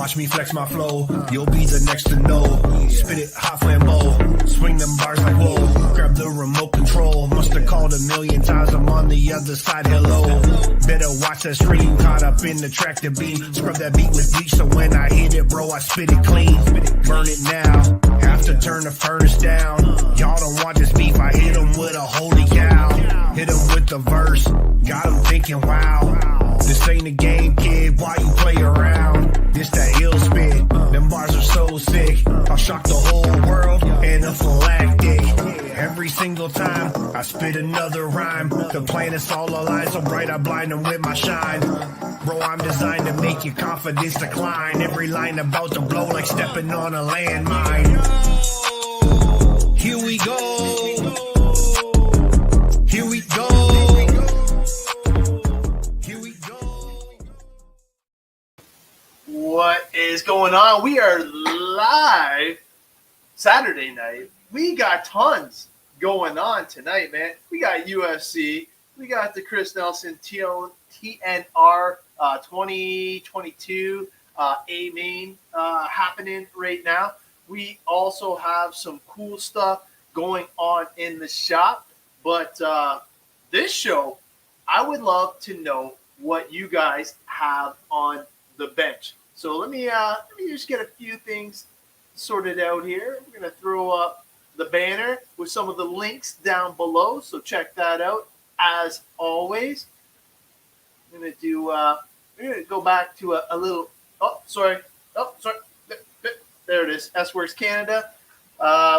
Watch me flex my flow, you'll be the next to know. Spit it hot flambeau, swing them bars like whoa. Grab the remote control, must have called 1,000,000 times, I'm on the other side, hello. Better watch that stream, caught up in the tractor beam. Scrub that beat with bleach, so when I hit it, bro, I spit it clean. Burn it now, have to turn the furnace down. Y'all don't want this beef, I hit them with a holy cow. Hit them with the verse, got them thinking, wow. This ain't a game, kid, why you play around? This that ill spit, them bars are so sick. I'll shock the whole world, anaphylactic. Every single time I spit another rhyme, the planets all align so bright I blind them with my shine. Bro, I'm designed to make your confidence decline. Every line about to blow like stepping on a landmine. Here we go. Here we go. Here we go. What is going on? We are live Saturday night. We got tons going on tonight, man. We got UFC. We got the Chris Nelson TNR 2022 A-Main happening right now. We also have some cool stuff going on in the shop. But this show, I would love to know what you guys have on the bench. So let me just get a few things sorted out here. We're going to throw up the banner with some of the links down below. So check that out as always. I'm going to do, we're going to go back to a little, sorry. There it is. S-Works Canada.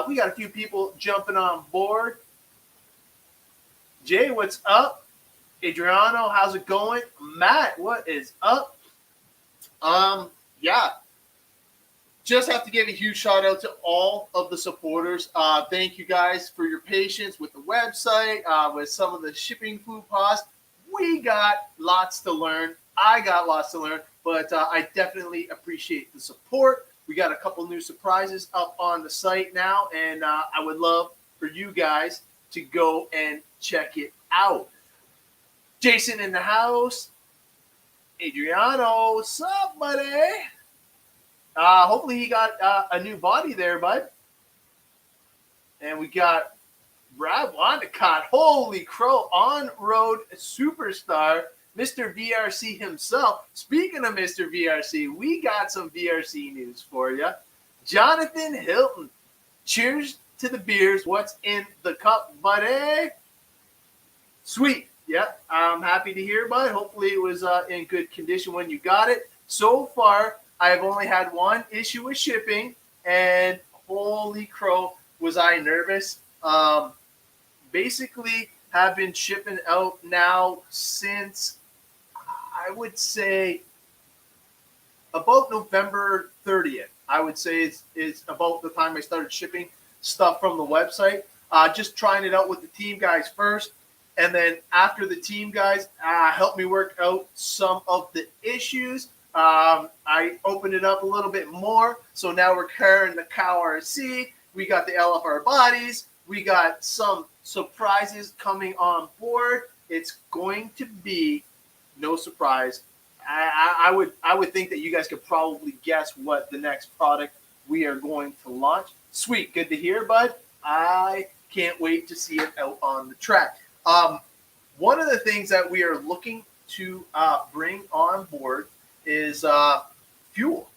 We got a few people jumping on board. Jay, what's up? Adriano, how's it going? Matt, what is up? Yeah. Just have to give a huge shout out to all of the supporters. Thank you guys for your patience with the website, with some of the shipping food costs. We got lots to learn. I got lots to learn, but I definitely appreciate the support. We got a couple new surprises up on the site now, and I would love for you guys to go and check it out. Jason in the house. Adriano, what's up, buddy? Hopefully he got a new body there, bud. And we got Brad Wandicott. Holy crow, on-road superstar, Mr. VRC himself. Speaking of Mr. VRC, we got some VRC news for you. Jonathan Hilton. Cheers to the beers. What's in the cup, buddy? Sweet. Yeah, I'm happy to hear, bud. Hopefully it was in good condition when you got it. So far, I've only had one issue with shipping, and holy crow, was I nervous. Basically, have been shipping out now since, I would say, about November 30th. I would say it's about the time I started shipping stuff from the website. Just trying it out with the team guys first. And then after the team guys helped me work out some of the issues, I opened it up a little bit more. So now we're carrying the Cow RC. We got the LFR bodies. We got some surprises coming on board. It's going to be no surprise. I would think that you guys could probably guess what the next product we are going to launch. Sweet. Good to hear, bud. I can't wait to see it out on the track. One of the things that we are looking to bring on board is fuel.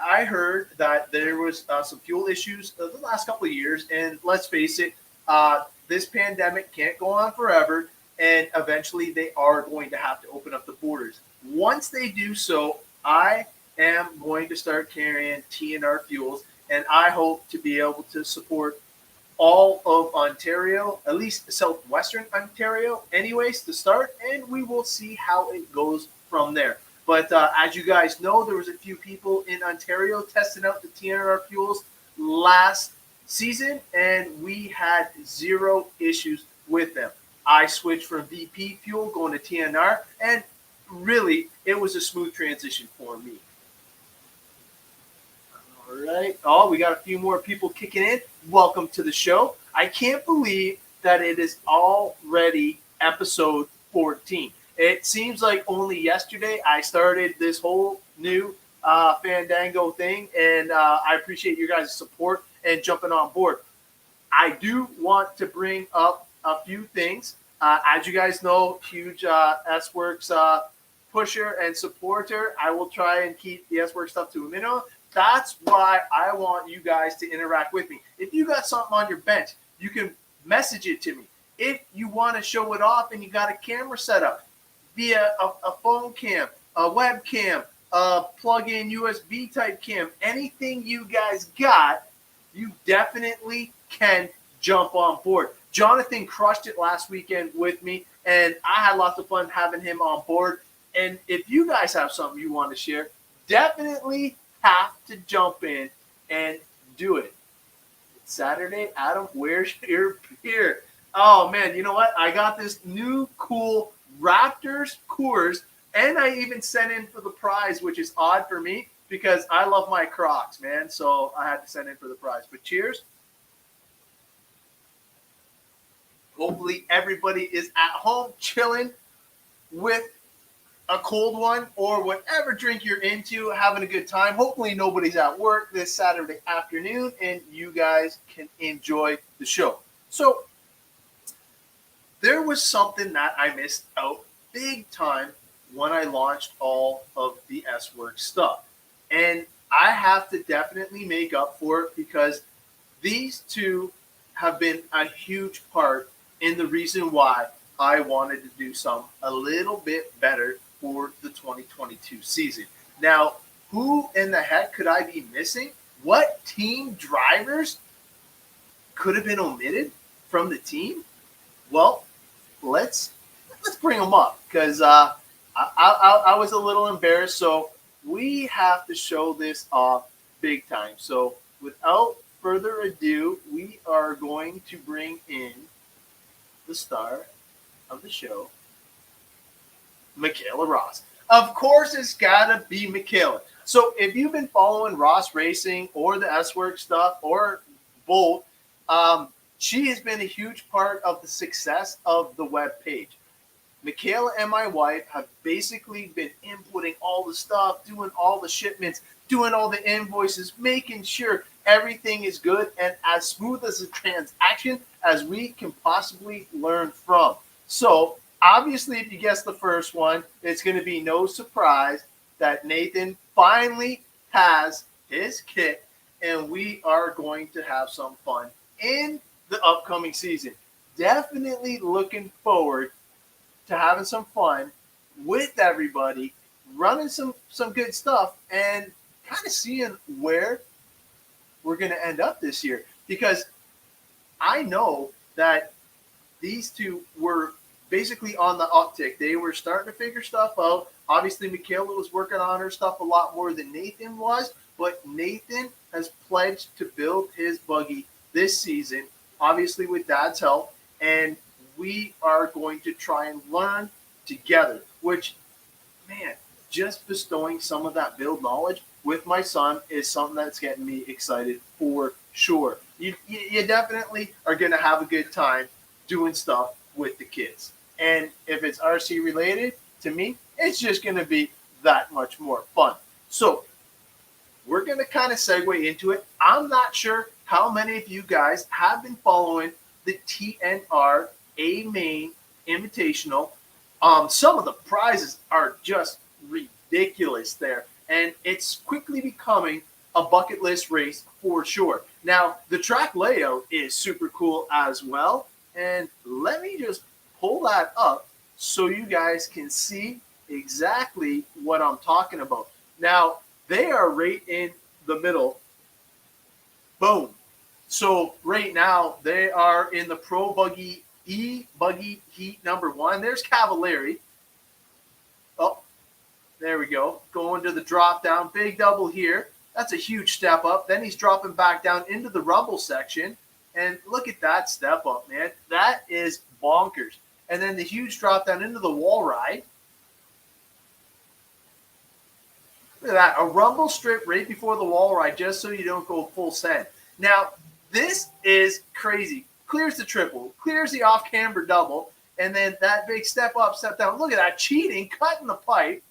I heard that there was some fuel issues the last couple of years, and let's face it, this pandemic can't go on forever, and eventually they are going to have to open up the borders. Once they do so, I am going to start carrying TNR fuels, and I hope to be able to support all of Ontario, at least southwestern Ontario anyways to start, and we will see how it goes from there. But as you guys know, there was a few people in Ontario testing out the TNR fuels last season, and we had zero issues with them. I switched from VP fuel going to TNR, and really, it was a smooth transition for me. All right. Oh, we got a few more people kicking in. Welcome to the show. I can't believe that it is already episode 14. It seems like only yesterday I started this whole new Fandango thing, and I appreciate you guys' support and jumping on board. I do want to bring up a few things. As you guys know, huge S-Works pusher and supporter. I will try and keep the S-Works stuff to a minimum. That's why I want you guys to interact with me. If you got something on your bench, you can message it to me. If you want to show it off and you got a camera set up via a phone cam, a webcam, a plug-in USB type cam, anything you guys got, you definitely can jump on board. Jonathan crushed it last weekend with me, and I had lots of fun having him on board. And if you guys have something you want to share, definitely have to jump in and do it. It's Saturday, Adam, where's your beer? Oh, man, you know what? I got this new cool Raptors Coors, and I even sent in for the prize, which is odd for me because I love my Crocs, man. So I had to send in for the prize. But cheers. Hopefully everybody is at home chilling with a cold one or whatever drink you're into, having a good time. Hopefully nobody's at work this Saturday afternoon and you guys can enjoy the show. So there was something that I missed out big time when I launched all of the S-Works stuff. And I have to definitely make up for it because these two have been a huge part in the reason why I wanted to do some a little bit better for the 2022 season. Now, who in the heck could I be missing? What team drivers could have been omitted from the team? Well, let's bring them up because I was a little embarrassed. So we have to show this off big time. So without further ado, we are going to bring in the star of the show, Michaela Ross. Of course, it's got to be Michaela. So if you've been following Ross Racing or the S-Works stuff or both, she has been a huge part of the success of the web page. Michaela and my wife have basically been inputting all the stuff, doing all the shipments, doing all the invoices, making sure everything is good and as smooth as a transaction as we can possibly learn from. So obviously, if you guess the first one, it's going to be no surprise that Nathan finally has his kit and we are going to have some fun in the upcoming season. Definitely looking forward to having some fun with everybody, running some good stuff, and kind of seeing where we're going to end up this year. Because I know that these two were basically on the uptick. They were starting to figure stuff out. Obviously, Michaela was working on her stuff a lot more than Nathan was, but Nathan has pledged to build his buggy this season, obviously with Dad's help, and we are going to try and learn together, which, man, just bestowing some of that build knowledge with my son is something that's getting me excited for sure. You definitely are going to have a good time doing stuff with the kids. And if it's RC related, to me, it's just going to be that much more fun. So we're going to kind of segue into it. I'm not sure how many of you guys have been following the TNR A-Main Invitational. Some of the prizes are just ridiculous there, and it's quickly becoming a bucket list race for sure. Now, the track layout is super cool as well, and let me just pull that up so you guys can see exactly what I'm talking about. Now, they are right in the middle. Boom. So right now, they are in the Pro Buggy Buggy Heat number 1. There's Cavalieri. Oh, there we go. Going to the drop down. Big double here. That's a huge step up. Then he's dropping back down into the rumble section. And look at that step up, man. That is bonkers. And then the huge drop down into the wall ride. Look at that. A rumble strip right before the wall ride just so you don't go full send. Now, this is crazy. Clears the triple, clears the off-camber double, and then that big step up, step down. Look at that. Cheating, cutting the pipe.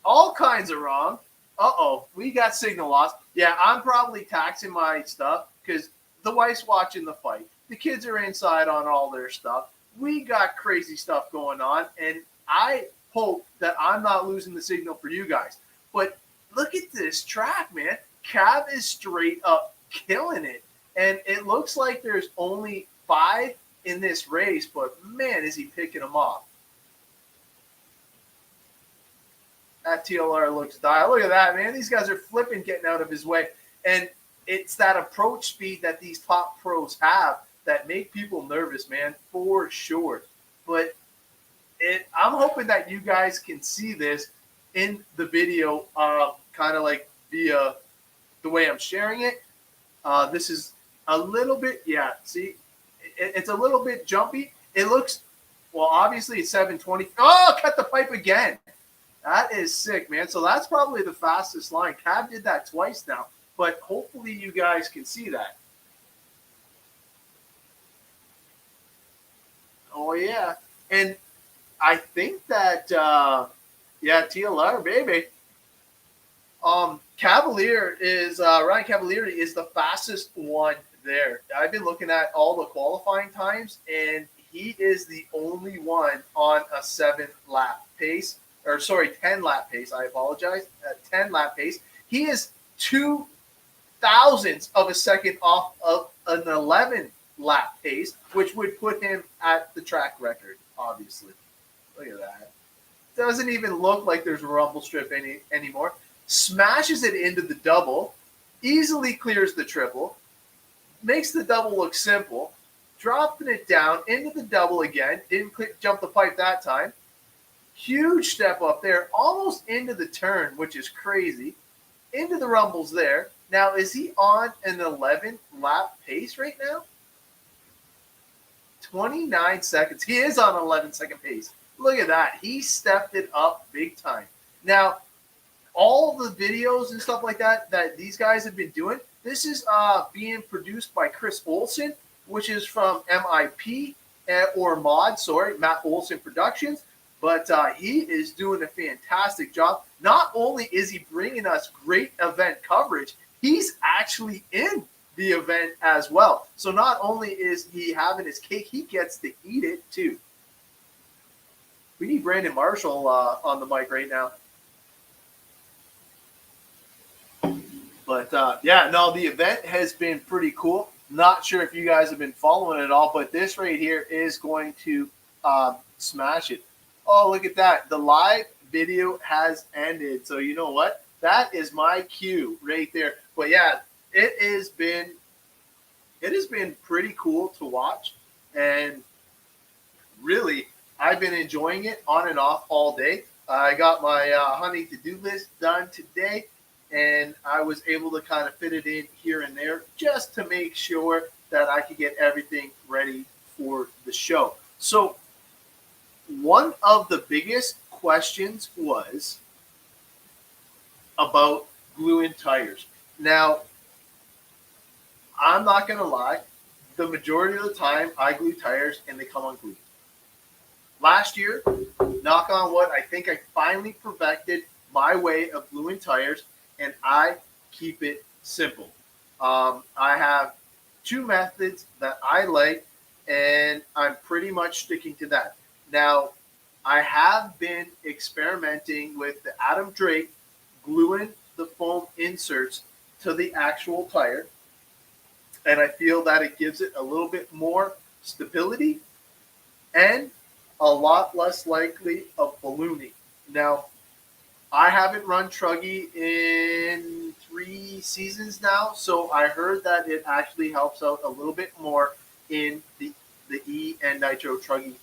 All kinds of wrong. Uh-oh, we got signal loss. Yeah, I'm probably taxing my stuff because the wife's watching the fight. The kids are inside on all their stuff. We got crazy stuff going on, and I hope that I'm not losing the signal for you guys. But look at this track, man. Cav is straight up killing it. And it looks like there's only 5 in this race, but man, is he picking them off. That TLR looks dialed. Look at that, man. These guys are flipping, getting out of his way. And it's that approach speed that these top pros have that make people nervous, man, for sure. But I'm hoping that you guys can see this in the video, kind of like via the way I'm sharing it. This is a little bit, yeah, see, it's a little bit jumpy. It looks, well, obviously it's 720. Oh, cut the pipe again. That is sick, man. So that's probably the fastest line. Cav did that twice now, but hopefully you guys can see that. Oh, yeah. And I think that, yeah, TLR, baby. Cavalier is, Ryan Cavalier is the fastest one there. I've been looking at all the qualifying times, and he is the only one on a 7-lap pace. Or sorry, 10-lap pace. I apologize. 10-lap pace. He is 2 thousandths of a second off of an 11-lap pace, which would put him at the track record, obviously. Look at that. Doesn't even look like there's a rumble strip anymore. Smashes it into the double. Easily clears the triple. Makes the double look simple. Dropping it down into the double again. Didn't jump the pipe that time. Huge step up there, almost into the turn, which is crazy. Into the rumbles there. Now, is he on an 11-lap pace right now? 29 seconds. He is on an 11-second pace. Look at that. He stepped it up big time. Now, all the videos and stuff like that these guys have been doing, this is being produced by Chris Olson, which is from MIP or Matt Olson Productions. But he is doing a fantastic job. Not only is he bringing us great event coverage, he's actually in the event as well. So not only is he having his cake, he gets to eat it too. We need Brandon Marshall on the mic right now. But yeah, no, the event has been pretty cool. Not sure if you guys have been following it at all, but this right here is going to smash it. Oh, look at that. The live video has ended. So you know what? That is my cue right there. But yeah, it has been pretty cool to watch. And really, I've been enjoying it on and off all day. I got my honey to-do list done today, and I was able to kind of fit it in here and there just to make sure that I could get everything ready for the show. So one of the biggest questions was about glue-in tires. Now, I'm not going to lie. The majority of the time, I glue tires and they come unglued. Last year, knock on wood, I think I finally perfected my way of gluing tires, and I keep it simple. I have 2 methods that I like, and I'm pretty much sticking to that. Now, I have been experimenting with the Adam Drake gluing the foam inserts to the actual tire, and I feel that it gives it a little bit more stability and a lot less likely of ballooning. Now, I haven't run Truggy in 3 seasons now, so I heard that it actually helps out a little bit more in the E and Nitro Truggy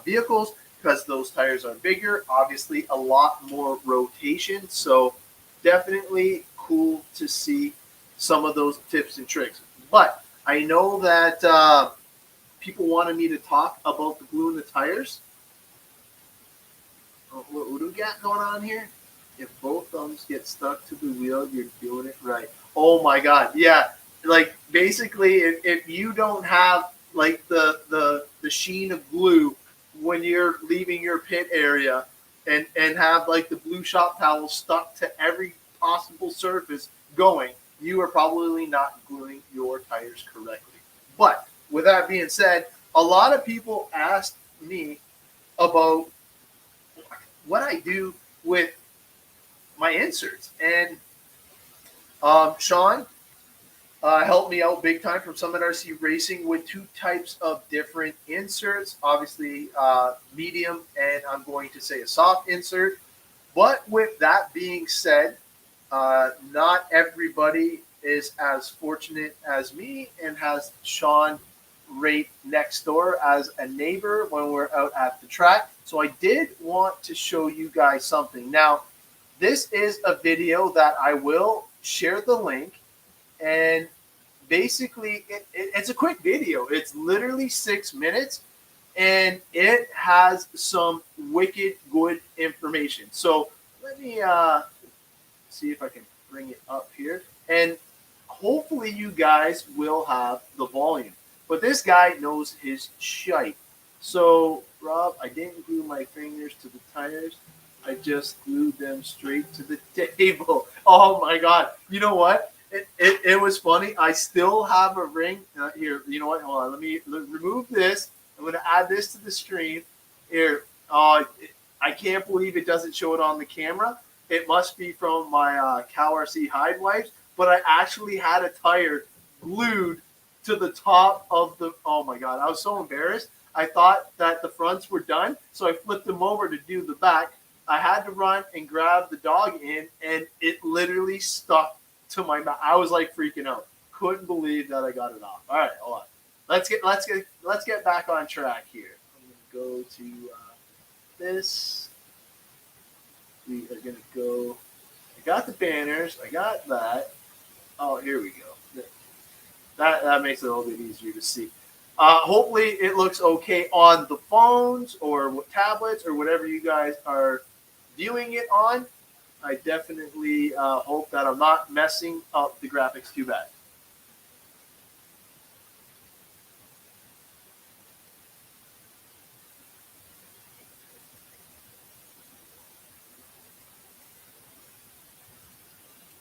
vehicles because those tires are bigger, obviously a lot more rotation. So definitely cool to see some of those tips and tricks. But I know that people wanted me to talk about the glue in the tires. What do we got going on here? If both thumbs get stuck to the wheel, you're doing it right. Oh my God. Yeah. Like basically if you don't have like the sheen of glue when you're leaving your pit area and have like the blue shop towel stuck to every possible surface going, you are probably not gluing your tires correctly. But with that being said, a lot of people asked me about what I do with my inserts. And Sean helped me out big time from Summit RC Racing with two types of different inserts. Obviously, medium, and I'm going to say a soft insert. But with that being said, not everybody is as fortunate as me and has Sean right next door as a neighbor when we're out at the track. So I did want to show you guys something. Now, this is a video that I will share the link, and basically it's a quick video. It's literally 6 minutes, and it has some wicked good information. So let me see if I can bring it up here, and hopefully you guys will have the volume. But this guy knows his shite. So, Rob, I didn't glue my fingers to the tires. I just glued them straight to the table. Oh, my God. You know what? It was funny. I still have a ring. Here, you know what? Hold on. Let me remove this. I'm going to add this to the stream. Here. I can't believe it doesn't show it on the camera. It must be from my Cal RC hide wipes. But I actually had a tire glued to the top of the, oh my God, I was so embarrassed. I thought that the fronts were done, so I flipped them over to do the back. I had to run and grab the dog in, and it literally stuck to my mouth. I was like freaking out. Couldn't believe that I got it off. All right, hold on. Let's get back on track here. I'm gonna go to this. We are gonna go. I got the banners. I got that. Oh, here we go. That makes it a little bit easier to see. Hopefully it looks okay on the phones or tablets or whatever you guys are viewing it on. I definitely hope that I'm not messing up the graphics too bad.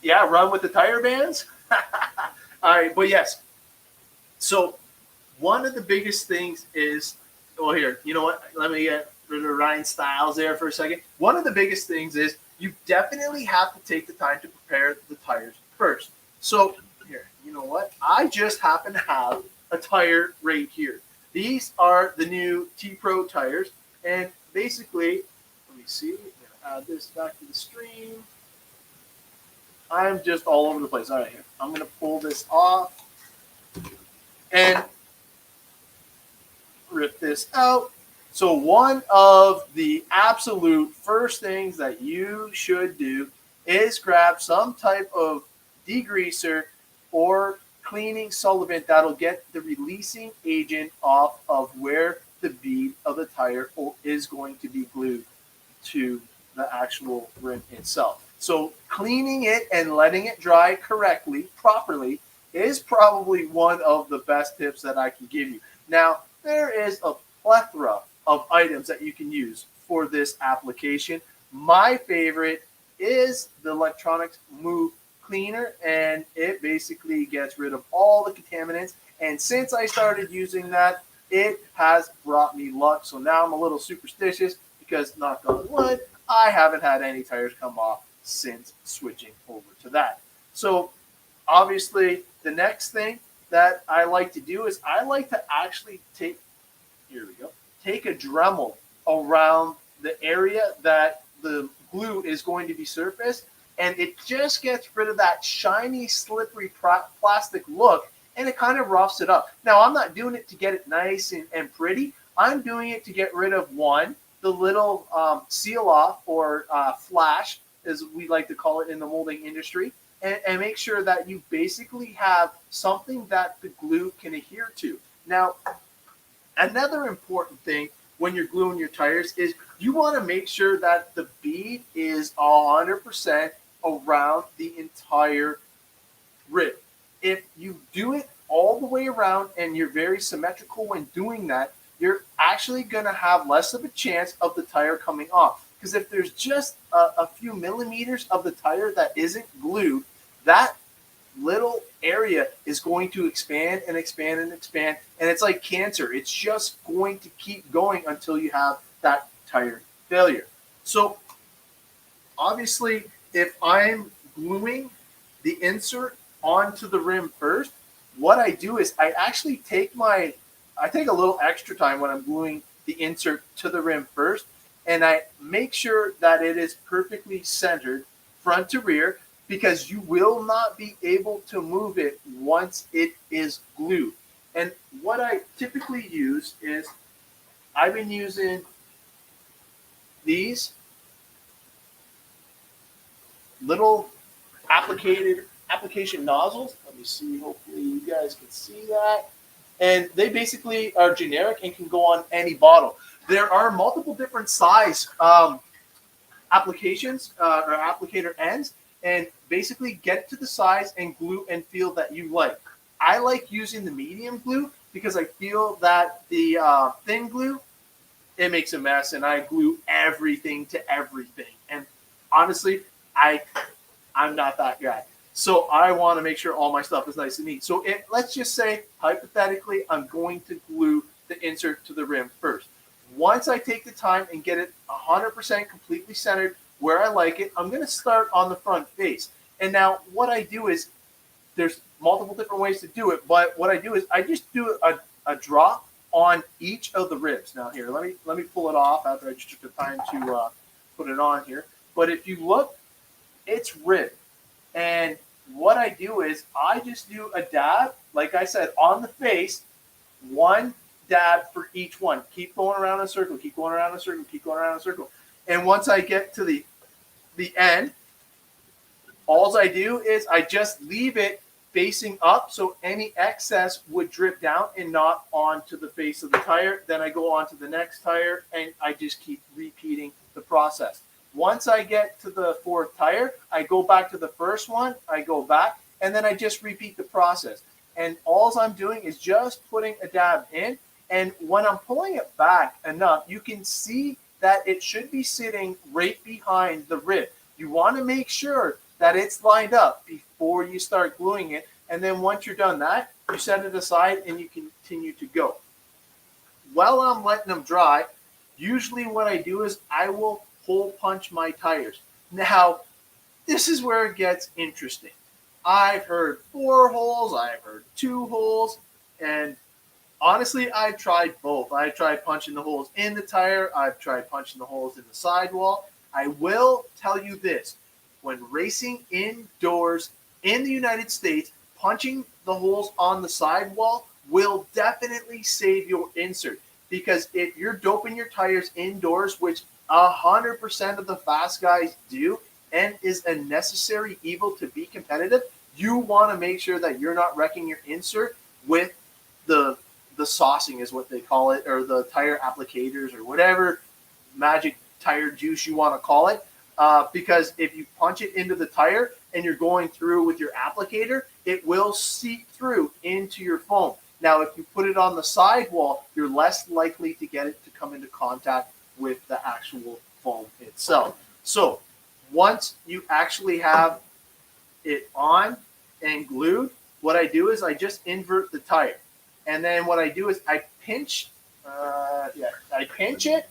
Yeah, run with the tire bands. All right, but yes. So one of the biggest things is, well, here, you know what? Let me get rid of Ryan Stiles there for a second. One of the biggest things is you definitely have to take the time to prepare the tires first. So here, you know what? I just happen to have a tire right here. These are the new T-Pro tires, and basically, let me see. I'm gonna add this back to the stream. I'm just all over the place. All right, here. I'm going to pull this off and rip this out. So one of the absolute first things that you should do is grab some type of degreaser or cleaning solvent that'll get the releasing agent off of where the bead of the tire is going to be glued to the actual rim itself. So cleaning it and letting it dry correctly, properly, is probably one of the best tips that I can give you. Now, there is a plethora of items that you can use for this application. My favorite is the Electronics Move Cleaner, and it basically gets rid of all the contaminants. And since I started using that, it has brought me luck. So now I'm a little superstitious because, knock on wood, I haven't had any tires come off since switching over to that. So obviously the next thing that I like to do is I like to actually take a Dremel around the area that the glue is going to be surfaced, and it just gets rid of that shiny, slippery plastic look, and it kind of roughs it up. Now, I'm not doing it to get it nice and pretty. I'm doing it to get rid of, one, the little seal off or flash, as we like to call it in the molding industry, and make sure that you basically have something that the glue can adhere to. Now, another important thing when you're gluing your tires is you want to make sure that the bead is 100% around the entire rib. If you do it all the way around and you're very symmetrical when doing that, you're actually going to have less of a chance of the tire coming off. because if there's just a few millimeters of the tire that isn't glued, that little area is going to expand and expand and expand, and it's like cancer. It's just going to keep going until you have that tire failure. So obviously, if I'm gluing the insert onto the rim first, what I do is I actually take a little extra time when I'm gluing the insert to the rim first, and I make sure that it is perfectly centered front to rear, because you will not be able to move it once it is glued. And what I typically use is, I've been using these little application nozzles. Let me see, hopefully you guys can see that. And they basically are generic and can go on any bottle. There are multiple different size applications or applicator ends, and basically get to the size and glue and feel that you like. I like using the medium glue because I feel that the thin glue, it makes a mess, and I glue everything to everything. And honestly, I'm not that guy. So I want to make sure all my stuff is nice and neat. So let's just say, hypothetically, I'm going to glue the insert to the rim first. Once I take the time and get it 100% completely centered where I like it, I'm going to start on the front face. And now what I do is, there's multiple different ways to do it, but what I do is I just do a drop on each of the ribs. Now here, let me pull it off after I just took the time to put it on here. But if you look, it's ribbed. And what I do is I just do a dab, like I said, on the face, one dab for each one. Keep going around in a circle, keep going around in a circle, keep going around in a circle. And once I get to the end, all I do is I just leave it facing up, so any excess would drip down and not onto the face of the tire. Then I go on to the next tire, and I just keep repeating the process. Once I get to the fourth tire, I go back to the first one, I go back, and then I just repeat the process. And all I'm doing is just putting a dab in, and when I'm pulling it back enough, you can see that it should be sitting right behind the rib. You want to make sure that it's lined up before you start gluing it, and then once you're done that, you set it aside and you continue to go. While I'm letting them dry, usually what I do is I will hole punch my tires. Now, this is where it gets interesting. I've heard 4 holes, I've heard 2 holes, and honestly, I've tried both. I've tried punching the holes in the tire, I've tried punching the holes in the sidewall. I will tell you this, when racing indoors in the United States, punching the holes on the sidewall will definitely save your insert. Because if you're doping your tires indoors, which 100% of the fast guys do, and is a necessary evil to be competitive, you want to make sure that you're not wrecking your insert with the saucing is what they call it, or the tire applicators, or whatever magic tire juice you want to call it. Because if you punch it into the tire and you're going through with your applicator, it will seep through into your foam. Now, if you put it on the sidewall, you're less likely to get it to come into contact with the actual foam itself. So once you actually have it on and glued, what I do is I just invert the tire. And then what I do is I pinch it.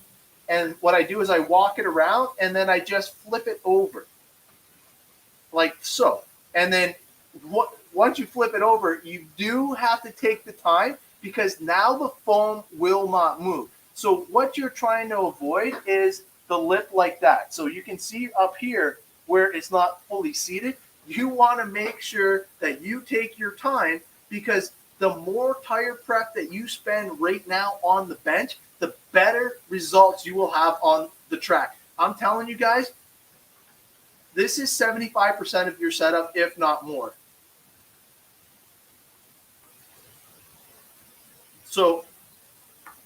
And what I do is I walk it around, and then I just flip it over like so. And then once you flip it over, you do have to take the time, because now the foam will not move. So what you're trying to avoid is the lip like that. So you can see up here where it's not fully seated. You want to make sure that you take your time, because the more tire prep that you spend right now on the bench, the better results you will have on the track. I'm telling you guys, this is 75% of your setup, if not more. So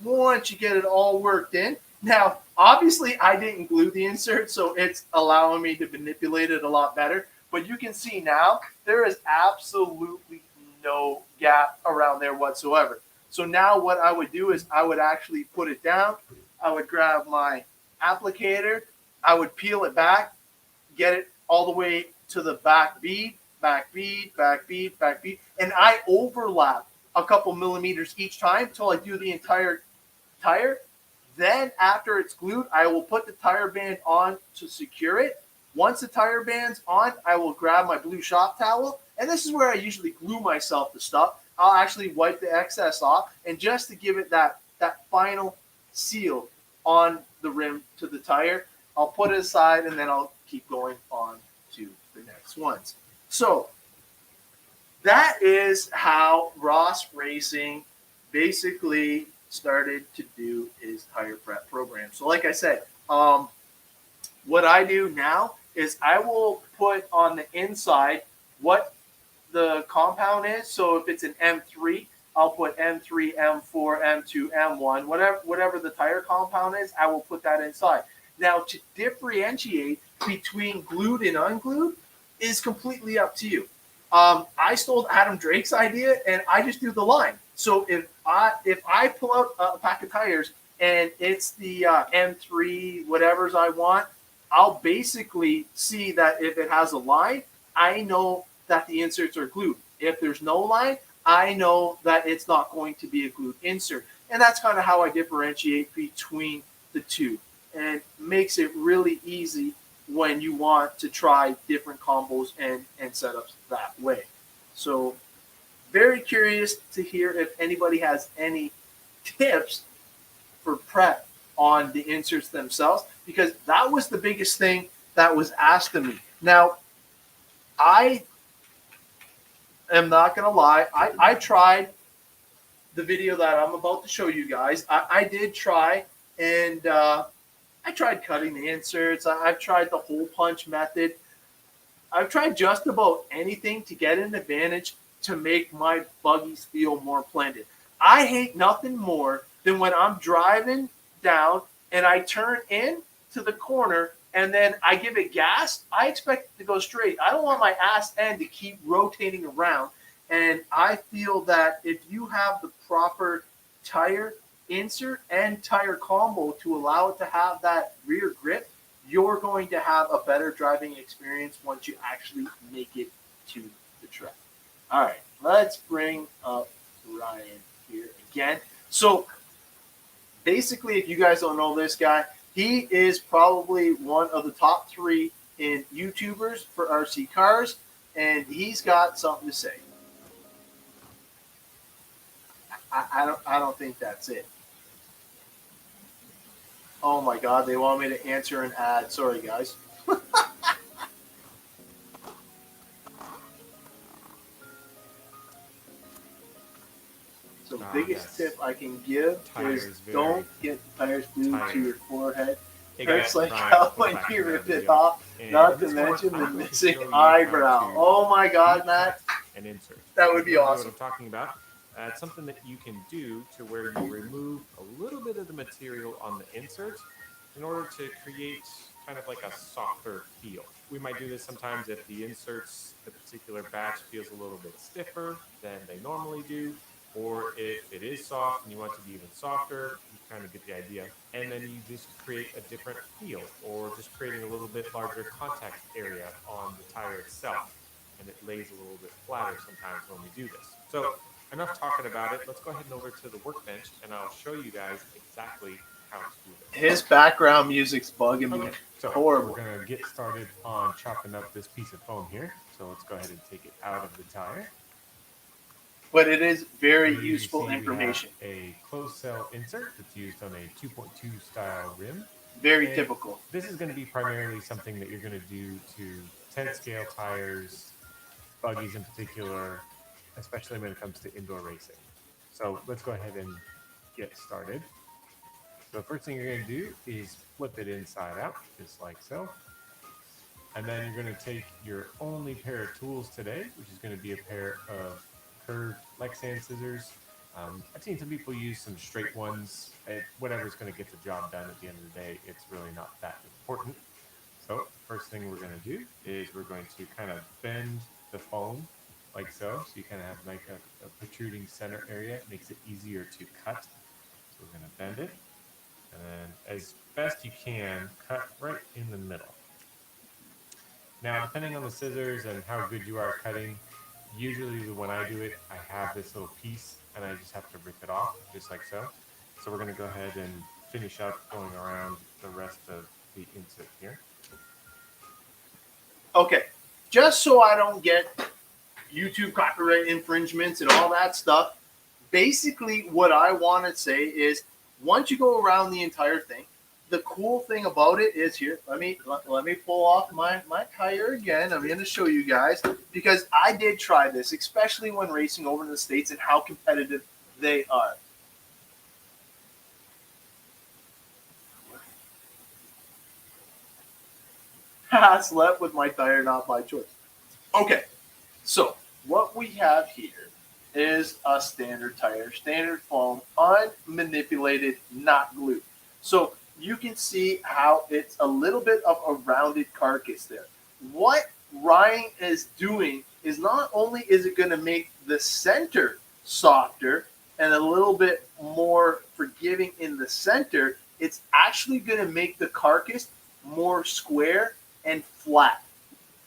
once you get it all worked in, now, obviously I didn't glue the insert, so it's allowing me to manipulate it a lot better. But you can see now there is absolutely no gap around there whatsoever. So now what I would do is I would actually put it down. I would grab my applicator, I would peel it back, get it all the way to the back bead, back bead, back bead, back bead, and I overlap a couple millimeters each time until I do the entire tire. Then after it's glued, I will put the tire band on to secure it. Once the tire band's on, I will grab my blue shop towel, and this is where I usually glue myself to stuff. I'll actually wipe the excess off, and just to give it that final seal on the rim to the tire, I'll put it aside, and then I'll keep going on to the next ones. So that is how Ross Racing basically started to do his tire prep program. So like I said, what I do now is I will put on the inside what the compound is. So if it's an M3, I'll put M3, M4, M2, M1, whatever the tire compound is, I will put that inside. Now, to differentiate between glued and unglued is completely up to you. I stole Adam Drake's idea, and I just do the line. So if I pull out a pack of tires and it's the M3 whatever's I want, I'll basically see that if it has a line, I know that the inserts are glued. If there's no line, I know that it's not going to be a glued insert. And that's kind of how I differentiate between the two, and makes it really easy when you want to try different combos and setups that way. So very curious to hear if anybody has any tips for prep on the inserts themselves, because that was the biggest thing that was asked of me. Now, I am not going to lie. I tried the video that I'm about to show you guys. I did try, and I tried cutting the inserts. I've tried the hole punch method. I've tried just about anything to get an advantage to make my buggies feel more blended. I hate nothing more than when I'm driving down and I turn in to the corner and then I give it gas. I expect it to go straight. I don't want my ass end to keep rotating around. And I feel that if you have the proper tire insert and tire combo to allow it to have that rear grip, you're going to have a better driving experience once you actually make it to the track. All right, let's bring up Ryan here again. So basically, if you guys don't know this guy, he is probably one of the top 3 in YouTubers for RC cars, and he's got something to say. I don't think that's it. Oh my God, they want me to answer an ad. Sorry, guys. So the biggest tip I can give is don't get tires glued to your forehead. It hurts like hell when you rip it off, not to mention the missing eyebrow. Oh my God, Matt. An insert. That would be awesome. What I'm talking about. It's something that you can do to where you remove a little bit of the material on the insert in order to create kind of like a softer feel. We might do this sometimes if the inserts, the particular batch feels a little bit stiffer than they normally do, or if it is soft and you want it to be even softer, you kind of get the idea. And then you just create a different feel, or just creating a little bit larger contact area on the tire itself. And it lays a little bit flatter sometimes when we do this. So enough talking about it. Let's go ahead and over to the workbench, and I'll show you guys exactly how to do this. His background music's bugging me. Okay. So horrible. We're going to get started on chopping up this piece of foam here. So let's go ahead and take it out of the tire. But it is very useful information. A closed cell insert that's used on a 2.2 style rim. Very typical. This is going to be primarily something that you're going to do to 10 scale tires, buggies in particular, especially when it comes to indoor racing. So let's go ahead and get started. So the first thing you're going to do is flip it inside out, just like so. And then you're going to take your only pair of tools today, which is going to be a pair of curved Lexan scissors. I've seen some people use some straight ones. Whatever's going to get the job done at the end of the day, it's really not that important. So first thing we're going to do is we're going to kind of bend the foam like so. So you kind of have like a protruding center area. It makes it easier to cut. So we're going to bend it. And then as best you can, cut right in the middle. Now, depending on the scissors and how good you are at cutting, usually when I do it, I have this little piece and I just have to rip it off, just like so. So we're going to go ahead and finish up going around the rest of the insert here. Okay, just so I don't get YouTube copyright infringements and all that stuff, basically what I want to say is once you go around the entire thing, the cool thing about it is here, let me pull off my tire again. I'm going to show you guys because I did try this, especially when racing over in the States and how competitive they are. I slept with my tire, not by choice. Okay, so what we have here is a standard tire, standard foam, unmanipulated, not glued. So you can see how it's a little bit of a rounded carcass there. What Ryan is doing is not only is it going to make the center softer and a little bit more forgiving in the center, it's actually going to make the carcass more square and flat,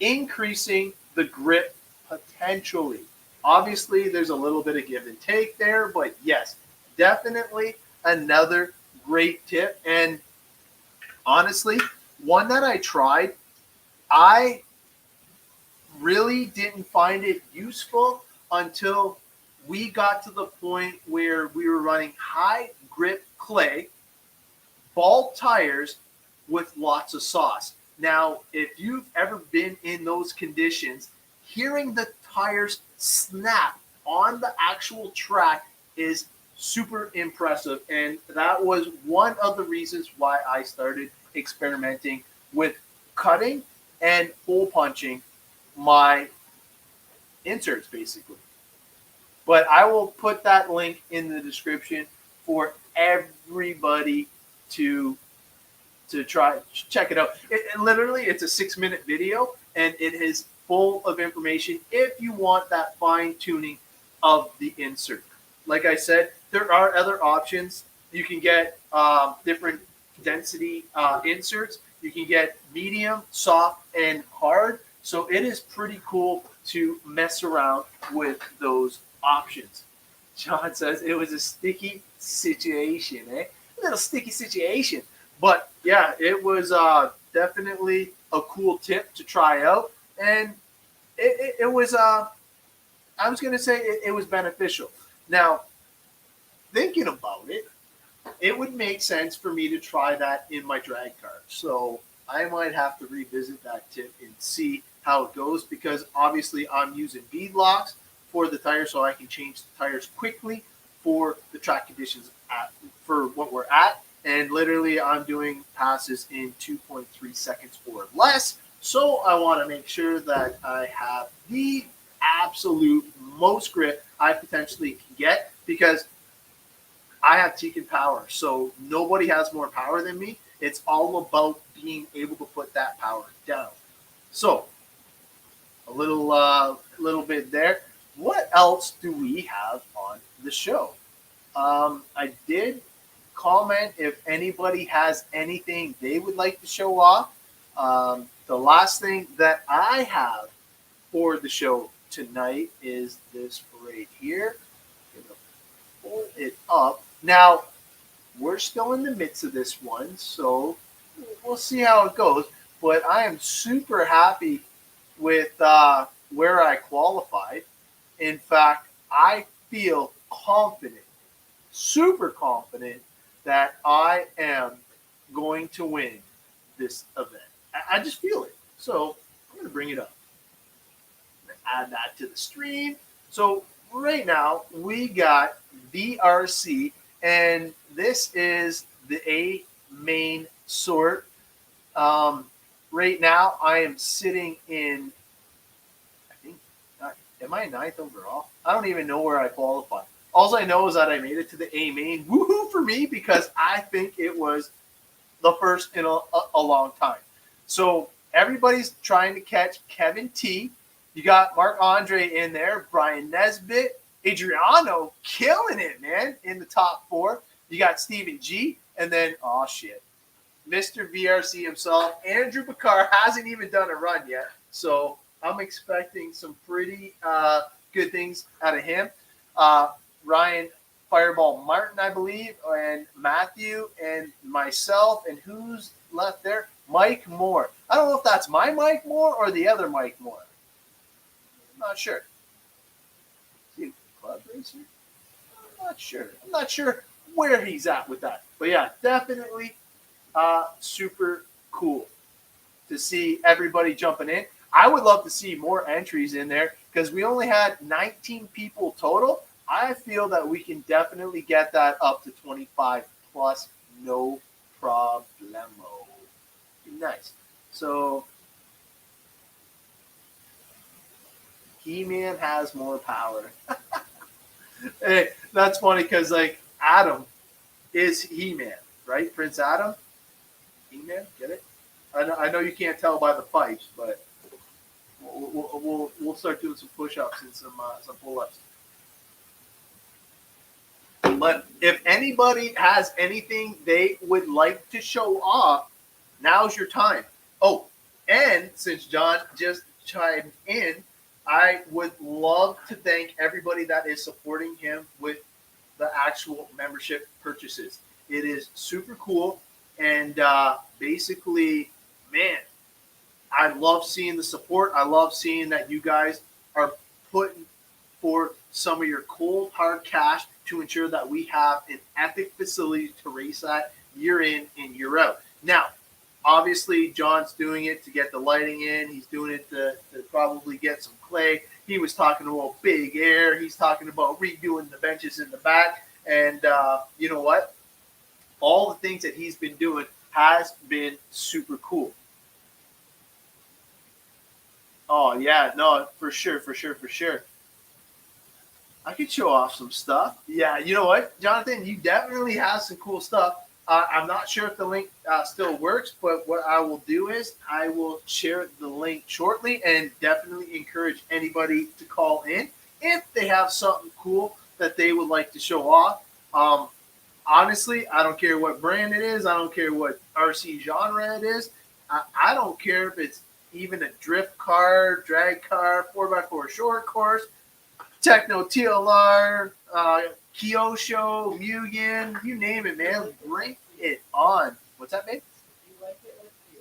increasing the grip potentially. Obviously, there's a little bit of give and take there, but yes, definitely another great tip. And honestly, one that I tried, I really didn't find it useful until we got to the point where we were running high grip clay, ball tires with lots of sauce. Now, if you've ever been in those conditions, hearing the tires snap on the actual track is super impressive. And that was one of the reasons why I started experimenting with cutting and hole punching my inserts, basically. But I will put that link in the description for everybody to try, check it out. Literally, it's a 6-minute video, and it is full of information if you want that fine tuning of the insert. Like I said, there are other options. You can get different density inserts. You can get medium, soft, and hard. So it is pretty cool to mess around with those options. John says it was a sticky situation, eh? A little sticky situation. But yeah, it was definitely a cool tip to try out. And it was, I was going to say it was beneficial. Now, thinking about it, it would make sense for me to try that in my drag car. So I might have to revisit that tip and see how it goes, because obviously I'm using bead locks for the tires so I can change the tires quickly for the track conditions for what we're at. And literally I'm doing passes in 2.3 seconds or less. So I want to make sure that I have the absolute most grip I potentially can get, because I have Tekin power. So nobody has more power than me. It's all about being able to put that power down. So a little bit there. What else do we have on the show? I did comment if anybody has anything they would like to show off. The last thing that I have for the show tonight is this right here. I'm gonna pull it up. Now, we're still in the midst of this one, so we'll see how it goes. But I am super happy with where I qualified. In fact, I feel confident, super confident, that I am going to win this event. I just feel it. So I'm going to bring it up. Add that to the stream. So right now we got VRC, and this is the A main sort. Right now I am sitting in, I think, am I 9th overall? I don't even know where I qualified. All I know is that I made it to the A main. Woohoo for me, because I think it was the first in a long time. So everybody's trying to catch Kevin T. You got Mark Andre in there, Brian Nesbitt, Adriano killing it, man, in the top 4. You got Stephen G, And then, oh shit, Mr. VRC himself, Andrew Bakar, hasn't even done a run yet. So I'm expecting some pretty good things out of him. Ryan Fireball Martin, I believe, and Matthew and myself, and who's left there? Mike Moore. I don't know if that's my Mike Moore or the other Mike Moore. I'm not sure. Is he a club racer? I'm not sure where he's at with that. But yeah, definitely super cool to see everybody jumping in. I would love to see more entries in there because we only had 19 people total. I feel that we can definitely get that up to 25 plus, no problemo. Nice. So, He-Man has more power. Hey, that's funny because, like, Adam is He-Man, right? Prince Adam? He-Man, get it? I know you can't tell by the pipes, but we'll start doing some push-ups and some pull-ups. But if anybody has anything they would like to show off, now's your time. Oh, and since John just chimed in, I would love to thank everybody that is supporting him with the actual membership purchases. It is super cool. And basically, man, I love seeing the support. I love seeing that you guys are putting forth some of your cold, hard cash to ensure that we have an epic facility to race at year in and year out. Now, obviously, John's doing it to get the lighting in. He's doing it to probably get some clay. He was talking about big air. He's talking about redoing the benches in the back. And you know what? All the things that he's been doing has been super cool. Oh, yeah. No, for sure. I could show off some stuff. Yeah, you know what, Jonathan? You definitely have some cool stuff. I'm not sure if the link still works, but what I will do is I will share the link shortly and definitely encourage anybody to call in if they have something cool that they would like to show off. Honestly, I don't care what brand it is. I don't care what RC genre it is. I don't care if it's even a drift car, drag car, 4x4 short course, Techno TLR, Kyosho, Mugen, you name it, man. Bring it on. What's that, babe?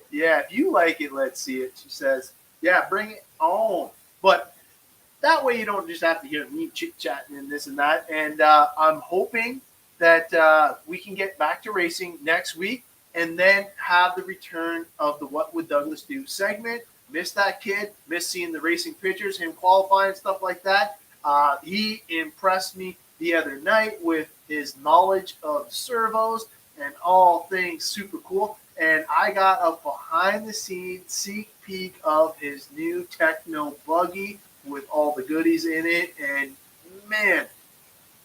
Yeah, if you like it, let's see it. She says, yeah, bring it on. But that way you don't just have to hear me chit-chatting and this and that. And I'm hoping that we can get back to racing next week and then have the return of the What Would Douglas Do segment. Miss that kid. Miss seeing the racing pictures, him qualifying, stuff like that. He impressed me the other night with his knowledge of servos and all things super cool. And I got a behind-the-scenes sneak peek of his new Techno buggy with all the goodies in it. And, man,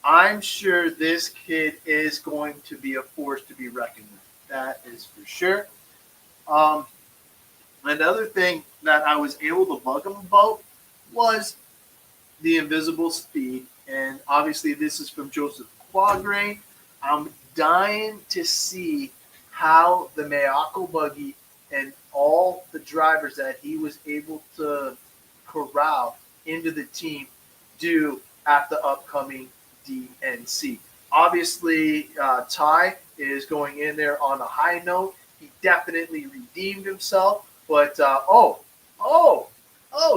I'm sure this kid is going to be a force to be reckoned with. That is for sure. Another thing that I was able to bug him about was the invisible speed. And obviously this is from Joseph Quagrain. I'm dying to see how the Mayako buggy and all the drivers that he was able to corral into the team do at the upcoming DNC. Obviously, Ty is going in there on a high note. He definitely redeemed himself. But,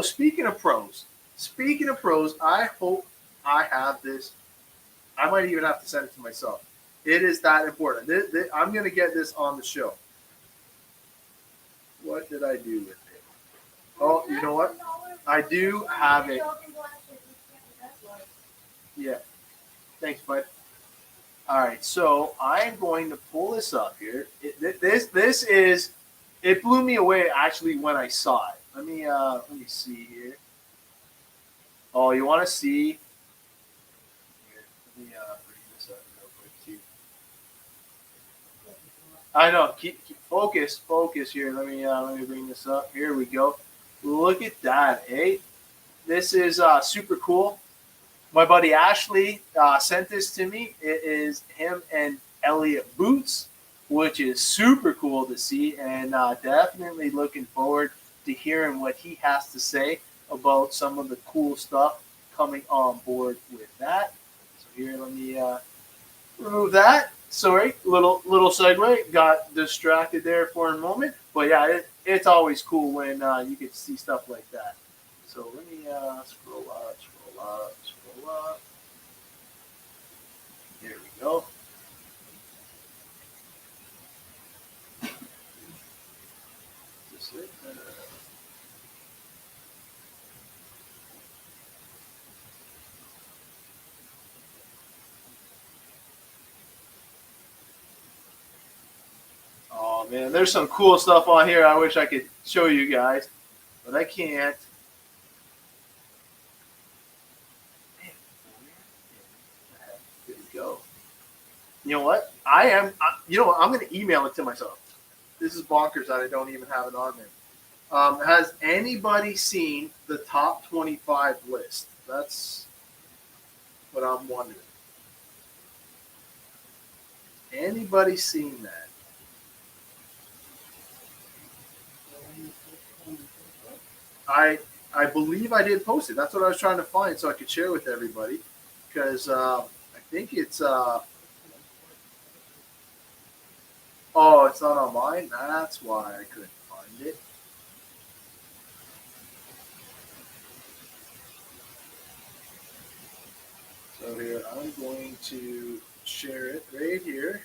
speaking of pros, I hope I have this. I might even have to send it to myself. It is that important. I'm going to get this on the show. What did I do with it? Oh, you know what? I do have it. Yeah. Thanks, bud. All right, so I'm going to pull this up here. This is. It blew me away actually when I saw it. Let me see here. Oh, you want to see? Here, let me bring this up real quick too. I know. Keep focus here. Let me bring this up. Here we go. Look at that, eh? This is super cool. My buddy Ashley sent this to me. It is him and Elliot Boots. which is super cool to see, and definitely looking forward to hearing what he has to say about some of the cool stuff coming on board with that. So here, let me remove that. Sorry, little segue. Got distracted there for a moment, but yeah, it's always cool when you get to see stuff like that. So let me scroll up. There we go. Is this it? Oh man, there's some cool stuff on here. I wish I could show you guys, but I can't. Man, there we go. You know what? You know what? I'm going to email it to myself. This is bonkers that I don't even have it on there. Has anybody seen the top 25 list? That's what I'm wondering. Anybody seen that? I believe I did post it. That's what I was trying to find so I could share with everybody, because I think it's oh, it's not on mine. That's why I couldn't find it. So here, I'm going to share it right here.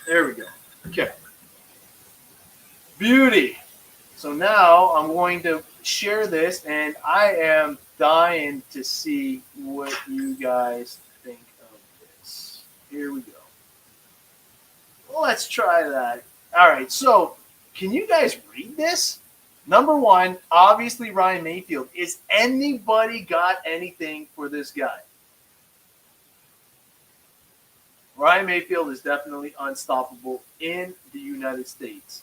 There we go. Okay. Beauty. So now I'm going to share this, and I am dying to see what you guys think of this. Here we go. Let's try that. All right, so can you guys read this? Number one, obviously Ryan Mayfield. Is anybody got anything for this guy? Ryan Mayfield is definitely unstoppable in the United States.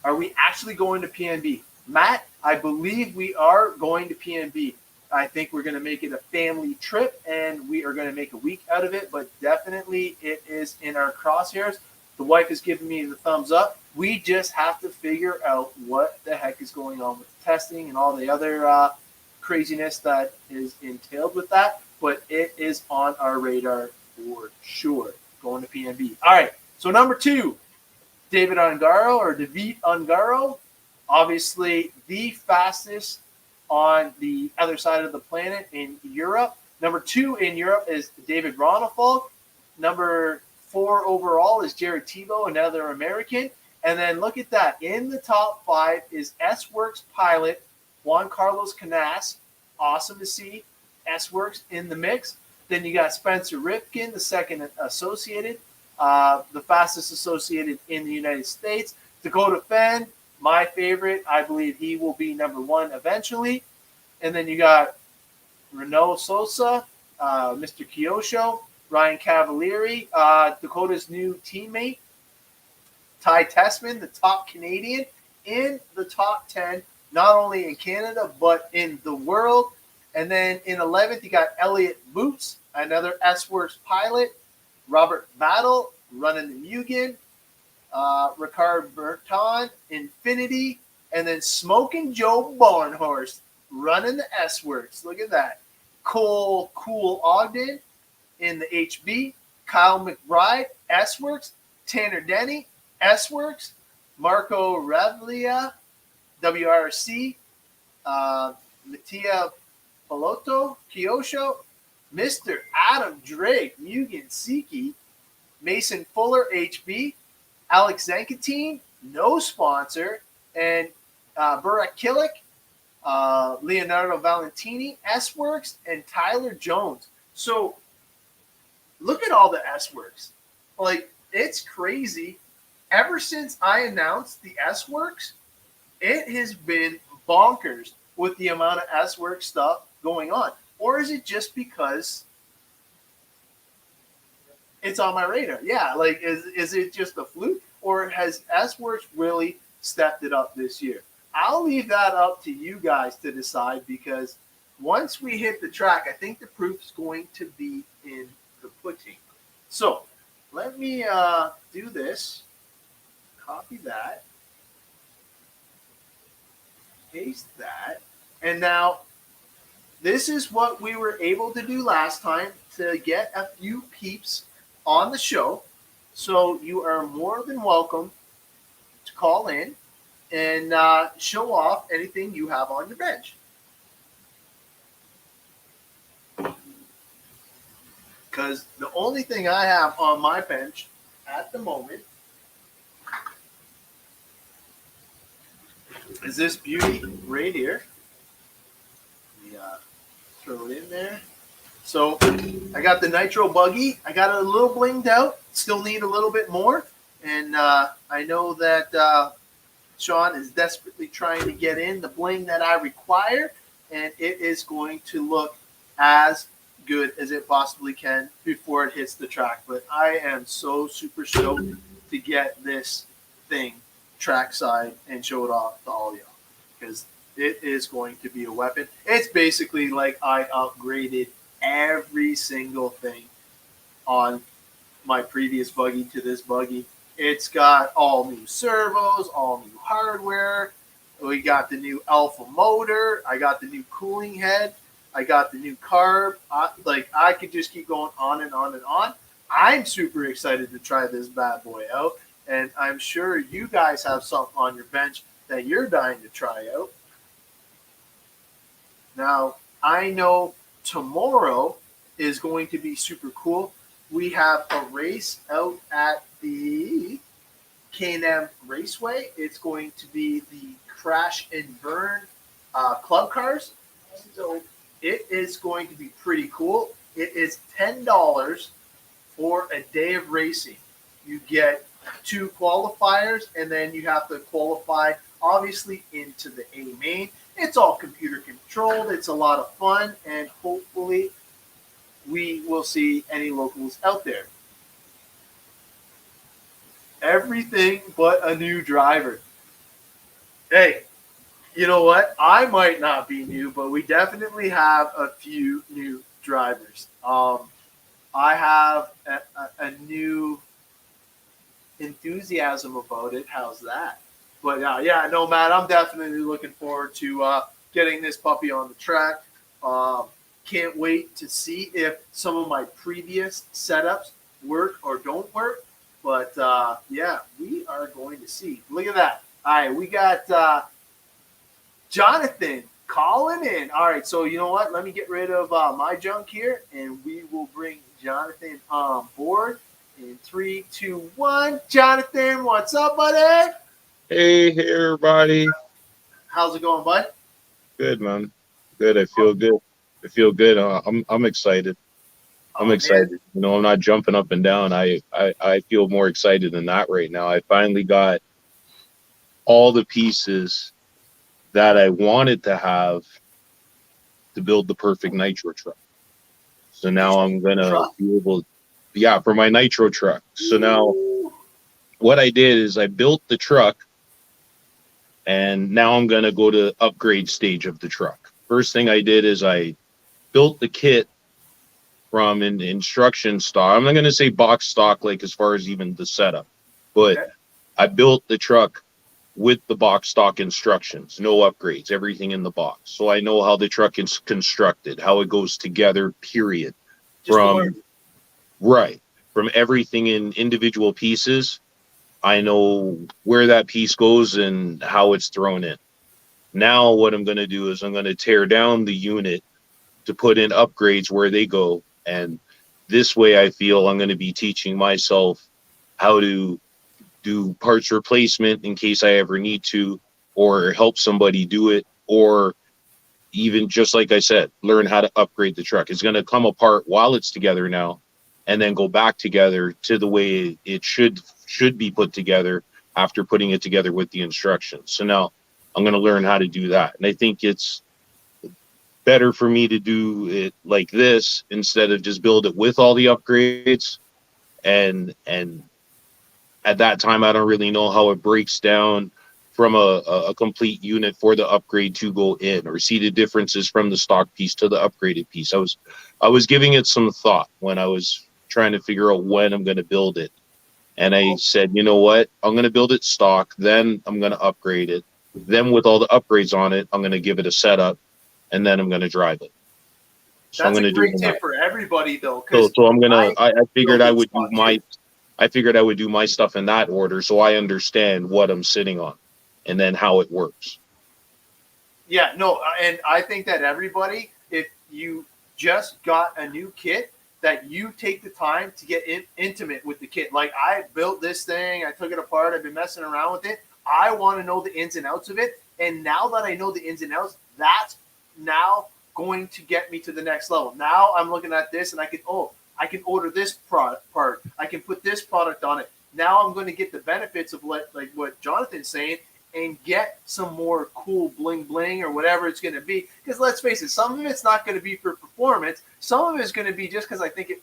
Are we actually going to PNB? Matt, I believe we are going to PNB. I think we're going to make it a family trip, and we are going to make a week out of it, but definitely it is in our crosshairs. The wife is giving me the thumbs up. We just have to figure out what the heck is going on with the testing and all the other craziness that is entailed with that, but it is on our radar for sure, going to PNB. All right, so number two, David Ungaro, obviously the fastest on the other side of the planet in Europe. Number two in Europe is David Ronefalk. Number 4 overall is Jared Tebow, another American. And then look at that. In the top 5 is S-Works pilot Juan Carlos Canas. Awesome to see S-Works in the mix. Then you got Spencer Ripken, the second associated. The fastest associated in the United States. Dakota Fenn, my favorite. I believe he will be number 1 eventually. And then you got Renault Sosa, Mr. Kyosho, Ryan Cavalieri, Dakota's new teammate. Ty Tessman, the top Canadian in the top 10, not only in Canada, but in the world. And then in 11th, you got Elliott Boots, another S-Works pilot. Robert Battle running the Mugen, Ricard Berton, Infinity, and then Smoking Joe Barnhorst running the S-Works. Look at that. Cole Cool Ogden in the HB, Kyle McBride, S-Works, Tanner Denny, S-Works, Marco Ravlia, WRC, Mattia Palotto, Kyosho, Mr. Adam Drake, Mugen Siki, Mason Fuller, HB, Alex Zankatine, no sponsor, and Burak Killick, Leonardo Valentini, S-Works, and Tyler Jones. So look at all the S-Works. Like, it's crazy. Ever since I announced the S-Works, it has been bonkers with the amount of S-Works stuff going on. Or is it just because it's on my radar? Yeah, like, is it just a fluke? Or has S-Works really stepped it up this year? I'll leave that up to you guys to decide, because once we hit the track, I think the proof's going to be in the pudding. So let me do this. Copy that. Paste that. And now this is what we were able to do last time to get a few peeps on the show. So you are more than welcome to call in and show off anything you have on your bench. Because the only thing I have on my bench at the moment is this beauty right here. Let me throw it in there. So I got the nitro buggy. I got it a little blinged out. Still need a little bit more. And I know that Sean is desperately trying to get in the bling that I require. And it is going to look as good as it possibly can before it hits the track. But I am so super stoked to get this thing trackside and show it off to all y'all, because it is going to be a weapon. It's basically like I upgraded every single thing on my previous buggy to this buggy. It's got all new servos, all new hardware. We got the new alpha motor. I got the new cooling head. I got the new carb. I could just keep going on and on and on. I'm super excited to try this bad boy out. And I'm sure you guys have something on your bench that you're dying to try out. Now, I know tomorrow is going to be super cool. We have a race out at the K&M Raceway. It's going to be the Crash and Burn club cars. So it is going to be pretty cool. It is $10 for a day of racing. You get 2 qualifiers, and then you have to qualify, obviously, into the A main. It's all computer controlled. It's a lot of fun, and hopefully we will see any locals out there. Everything but a new driver. Hey, you know what? I might not be new, but we definitely have a few new drivers. I have a new enthusiasm about it. How's that? But yeah, no, Matt, I'm definitely looking forward to getting this puppy on the track. Can't wait to see if some of my previous setups work or don't work. But yeah, we are going to see. Look at that. All right, we got Jonathan calling in. All right, so you know what? Let me get rid of my junk here, and we will bring Jonathan on board in 3, 2, 1. Jonathan, what's up, buddy? Hey, everybody. How's it going, bud? Good, man. Good. I feel good. I feel good. I'm excited. I'm excited. Man. You know, I'm not jumping up and down. I feel more excited than that right now. I finally got all the pieces that I wanted to have to build the perfect nitro truck. So now I'm gonna be able, for my nitro truck. So now what I did is I built the truck, and now I'm gonna go to upgrade stage of the truck. First thing I did is I built the kit from an instruction stock. I'm not gonna say box stock, like as far as even the setup, but okay. I built the truck with the box stock instructions, no upgrades, everything in the box. So I know how the truck is constructed, how it goes together, period. From everything in individual pieces, I know where that piece goes and how it's thrown in. Now what I'm going to do is I'm going to tear down the unit to put in upgrades where they go. And this way I feel I'm going to be teaching myself how to do parts replacement in case I ever need to, or help somebody do it, or even just like I said, learn how to upgrade the truck. It's going to come apart while it's together now, and then go back together to the way it should be put together after putting it together with the instructions. So now I'm going to learn how to do that. And I think it's better for me to do it like this instead of just build it with all the upgrades. And at that time, I don't really know how it breaks down from a complete unit for the upgrade to go in, or see the differences from the stock piece to the upgraded piece. I was giving it some thought when I was trying to figure out when I'm going to build it. And I said, you know what? I'm going to build it stock. Then I'm going to upgrade it. Then with all the upgrades on it, I'm going to give it a setup, and then I'm going to drive it. So I'm That's going a to do great that. tip for everybody, though. So I'm gonna. I figured build I it would do stock, my. too. I figured I would do my stuff in that order, so I understand what I'm sitting on, and then how it works. Yeah, no, and I think that everybody, if you just got a new kit, that you take the time to get intimate with the kit. Like, I built this thing, I took it apart, I've been messing around with it. I want to know the ins and outs of it. And now that I know the ins and outs, that's now going to get me to the next level. Now I'm looking at this and I can order this product part. I can put this product on it. Now I'm going to get the benefits of like what Jonathan's saying, and get some more cool bling bling or whatever it's going to be. Because let's face it, some of it's not going to be for performance. Some of it's going to be just because I think it.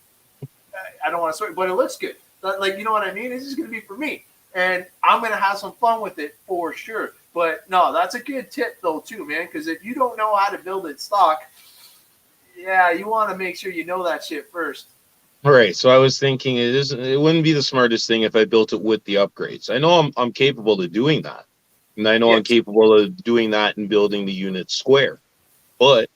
I don't want to swear, but it looks good. Like, you know what I mean? It's just going to be for me, and I'm going to have some fun with it for sure. But no, that's a good tip though too, man. Because if you don't know how to build it stock, yeah, you want to make sure you know that shit first. All right. So I was thinking it wouldn't be the smartest thing if I built it with the upgrades. I know I'm capable of doing that. And I know I'm Yes. capable of doing that and building the unit square. But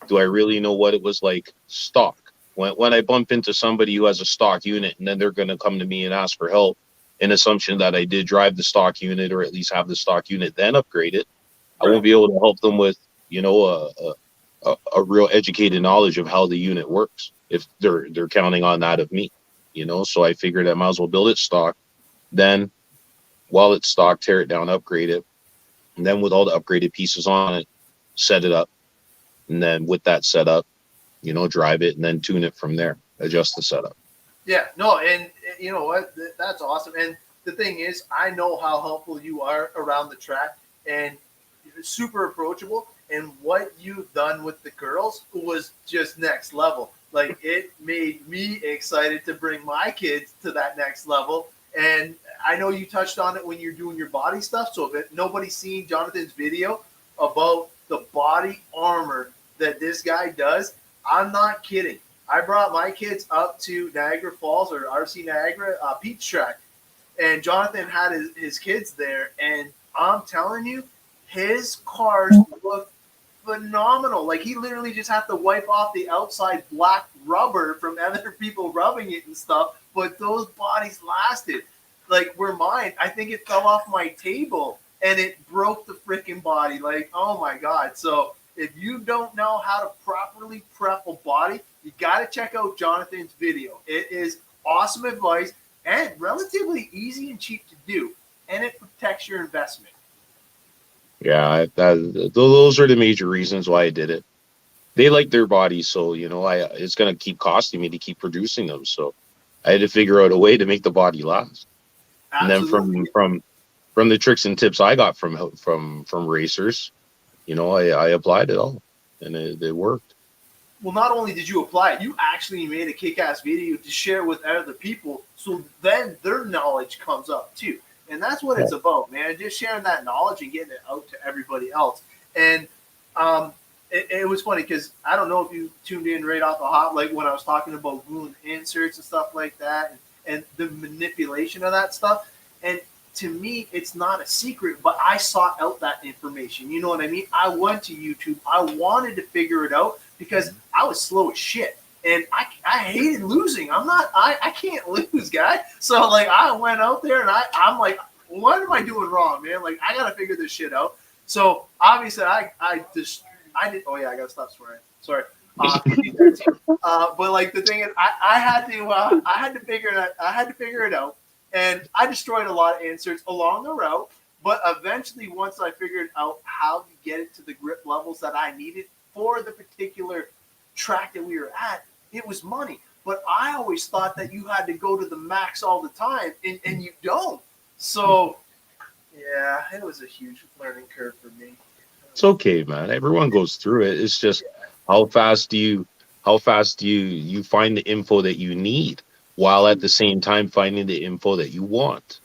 do I really know what it was like stock? When I bump into somebody who has a stock unit and then they're going to come to me and ask for help, in assumption that I did drive the stock unit or at least have the stock unit, then upgrade it, I won't be able to help them with, a real educated knowledge of how the unit works if they're counting on that of me, So I figured I might as well build it stock. Then while it's stock, tear it down, upgrade it. And then with all the upgraded pieces on it, set it up. And then with that setup, drive it and then tune it from there, adjust the setup. Yeah, no, and you know what? That's awesome. And the thing is, I know how helpful you are around the track, and you're super approachable. And what you've done with the girls was just next level. Like, it made me excited to bring my kids to that next level. And I know you touched on it when you're doing your body stuff. So if nobody's seen Jonathan's video about the body armor that this guy does, I'm not kidding. I brought my kids up to Niagara Falls or RC Niagara Peach Track, and Jonathan had his kids there. And I'm telling you, his cars look phenomenal. Like, he literally just had to wipe off the outside black rubber from other people rubbing it and stuff, but those bodies lasted. Like, where mine, I think it fell off my table and it broke the freaking body. Like, oh my God. So if you don't know how to properly prep a body, you got to check out Jonathan's video. It is awesome advice and relatively easy and cheap to do, and it protects your investment. Yeah, those are the major reasons why I did it. They like their bodies, so it's going to keep costing me to keep producing them. So I had to figure out a way to make the body last. Absolutely. And then from the tricks and tips I got from racers, I applied it all, and it worked. Well, not only did you apply it, you actually made a kick-ass video to share with other people, so then their knowledge comes up too. And that's what it's about, man. Just sharing that knowledge and getting it out to everybody else. And it was funny because I don't know if you tuned in right off the hop, like when I was talking about gluing inserts and stuff like that, and the manipulation of that stuff. And to me, it's not a secret, but I sought out that information. You know what I mean? I went to YouTube. I wanted to figure it out because I was slow as shit. And I hated losing. I can't lose, guy. So, like, I went out there and I'm like, what am I doing wrong, man? Like, I got to figure this shit out. So, obviously, I did. Oh, yeah, I got to stop swearing. Sorry. But, like, the thing is, I had to figure it out. And I destroyed a lot of inserts along the route. But eventually, once I figured out how to get it to the grip levels that I needed for the particular track that we were at, it was money. But I always thought that you had to go to the max all the time, and you don't. So, yeah, it was a huge learning curve for me. It's okay, man. Everyone goes through it. It's just how fast do you find the info that you need while at the same time finding the info that you want.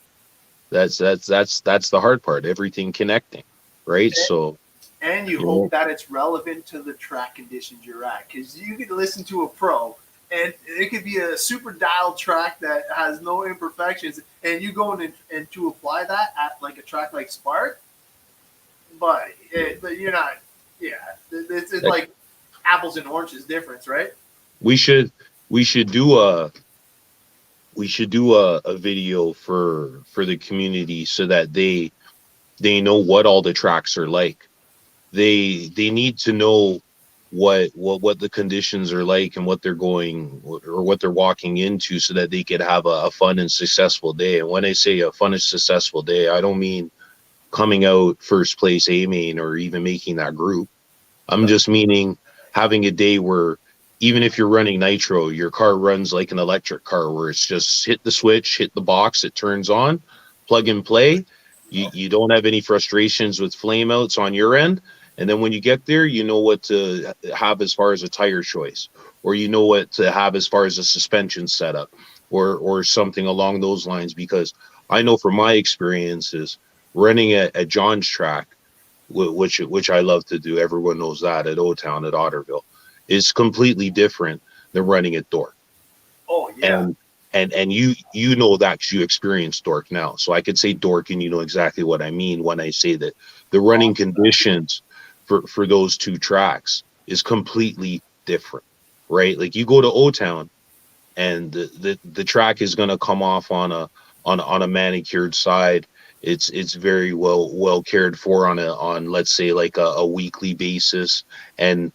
That's the hard part. Everything connecting, right? And you hope that it's relevant to the track conditions you're at, because you can listen to a pro and it could be a super dialed track that has no imperfections, and you go in and to apply that at like a track like Spark, but you're not. Yeah, it's like apples and oranges difference, right? We should we should do a a video for the community so that they know what all the tracks are like. They need to know what the conditions are like and what they're going or what they're walking into so that they could have a fun and successful day. And when I say a fun and successful day, I don't mean coming out first place A main or even making that group. I'm just meaning having a day where even if you're running nitro, your car runs like an electric car where it's just hit the switch, hit the box, it turns on, plug and play. You don't have any frustrations with flame outs on your end. And then when you get there, you know what to have as far as a tire choice, or you know what to have as far as a suspension setup, or something along those lines. Because I know from my experiences running at John's track, which I love to do. Everyone knows that at O Town at Otterville, is completely different than running at Dork. Oh yeah. And you know that because you experience Dork now. So I could say Dork and you know exactly what I mean when I say that the running conditions for those two tracks is completely different, right? Like you go to O Town and the track is going to come off on a manicured side. It's very well cared for on let's say like a weekly basis, and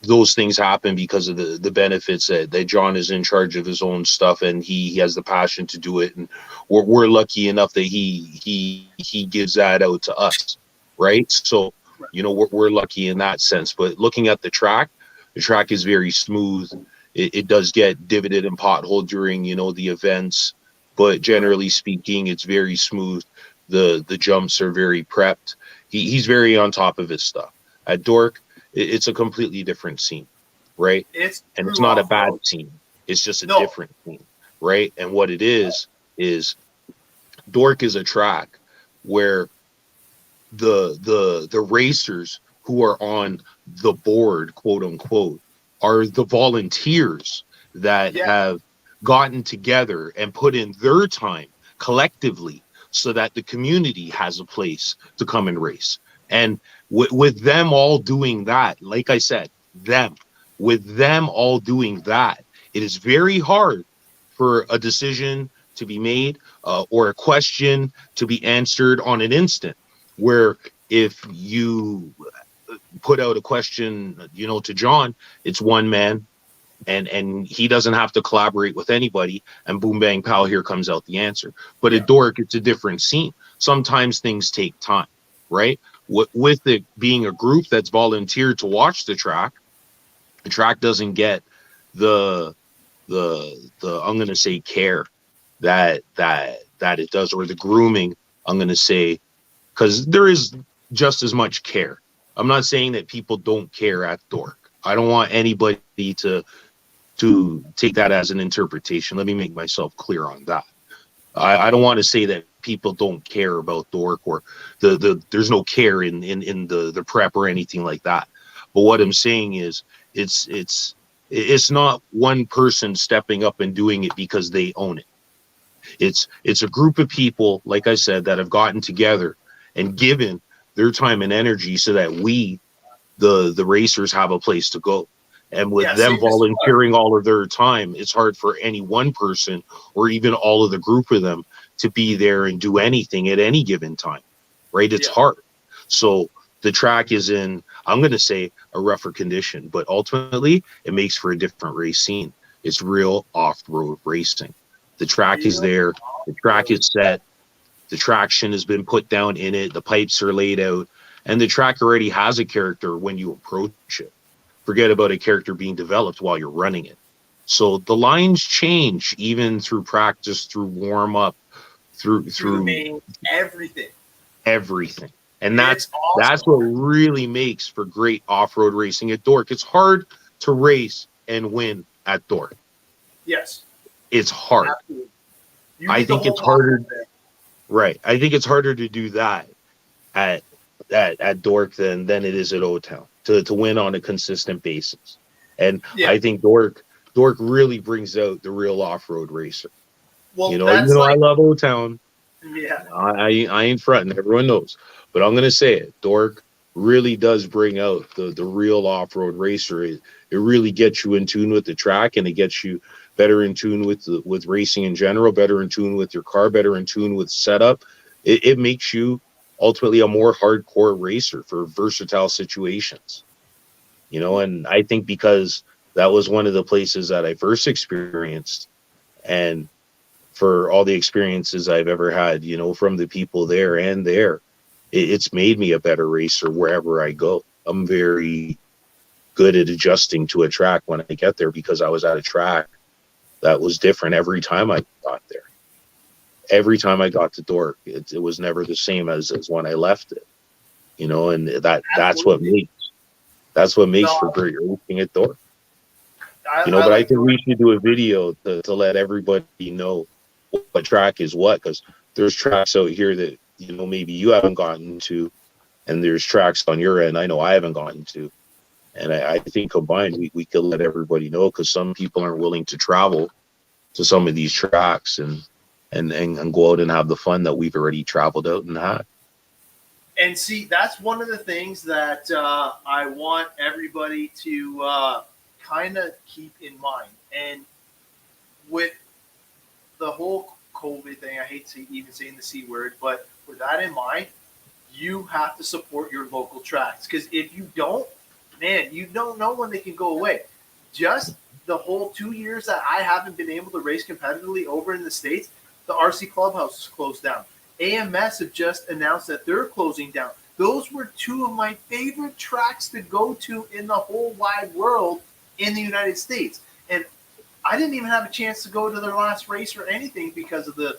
those things happen because of the benefits that John is in charge of his own stuff and he has the passion to do it, and we're lucky enough that he gives that out to us, right? So you know we're lucky in that sense. But looking at the track is very smooth. It does get divoted and potholed during the events, but generally speaking, it's very smooth. The jumps are very prepped. He's very on top of his stuff. At Dork, it's a completely different scene, right? It's not a bad scene. It's just a different scene, right? And what it is Dork is a track where the racers who are on the board, quote unquote, are the volunteers that have gotten together and put in their time collectively so that the community has a place to come and race. And with them all doing that, like I said, with them all doing that, it is very hard for a decision to be made or a question to be answered on an instant. Where if you put out a question, to John, it's one man, and he doesn't have to collaborate with anybody, and boom bang pow, here comes out the answer. But at Dork, it's a different scene. Sometimes things take time, right? With it being a group that's volunteered to watch the track doesn't get the I'm gonna say care that it does, or the grooming, I'm gonna say, because there is just as much care. I'm not saying that people don't care at Dork. I don't want anybody to take that as an interpretation. Let me make myself clear on that. I don't want to say that people don't care about Dork or there's no care in the prep or anything like that. But what I'm saying is it's not one person stepping up and doing it because they own it. It's a group of people, like I said, that have gotten together and given their time and energy so that we, the racers, have a place to go. And with them volunteering all of their time, it's hard for any one person or even all of the group of them to be there and do anything at any given time, right? It's hard. So the track is in, I'm going to say, a rougher condition, but ultimately it makes for a different race scene. It's real off-road racing. The track is there. The track is set. The traction has been put down in it. The pipes are laid out. And the track already has a character when you approach it. Forget about a character being developed while you're running it. So the lines change even through practice, through warm up, through everything. And that's what really makes for great off-road racing at Dork. It's hard to race and win at Dork. Yes. It's hard. I think it's harder. Right. I think it's harder to do that at Dork than it is at O Town to win on a consistent basis. And I think Dork Dork really brings out the real off-road racer. Well, You that's know, I like, love O-Town. yeah. I ain't fronting. Everyone knows, but I'm gonna say it. Dork really does bring out the real off-road racer. It really gets you in tune with the track, and it gets you better in tune with racing in general, better in tune with your car, better in tune with setup. It makes you ultimately a more hardcore racer for versatile situations. You know, and I think because that was one of the places that I first experienced, and for all the experiences I've ever had, you know, from the people there and there, it's made me a better racer wherever I go. I'm very good at adjusting to a track when I get there because I was at a track that was different every time I got there. Every time I got to Dork, it was never the same as when I left it, you know, and Absolutely. that's what makes for No, great racing at Dork, you know. I But I like think Dork. we should do a video to let everybody know what track is what, because there's tracks out here that, you know, maybe you haven't gotten to, and there's tracks on your end I know I haven't gotten to, and I think combined we could let everybody know, because some people aren't willing to travel to some of these tracks and go out and have the fun that we've already traveled out and had. And see, that's one of the things that I want everybody to kind of keep in mind. And with the whole COVID thing, I hate to even saying the C word, but with that in mind, you have to support your local tracks. Because if you don't, man, you don't know when they can go away. Just the whole 2 years that I haven't been able to race competitively over in the States, the RC Clubhouse is closed down. AMS have just announced that they're closing down. Those were two of my favorite tracks to go to in the whole wide world in the United States. And I didn't even have a chance to go to their last race or anything because of the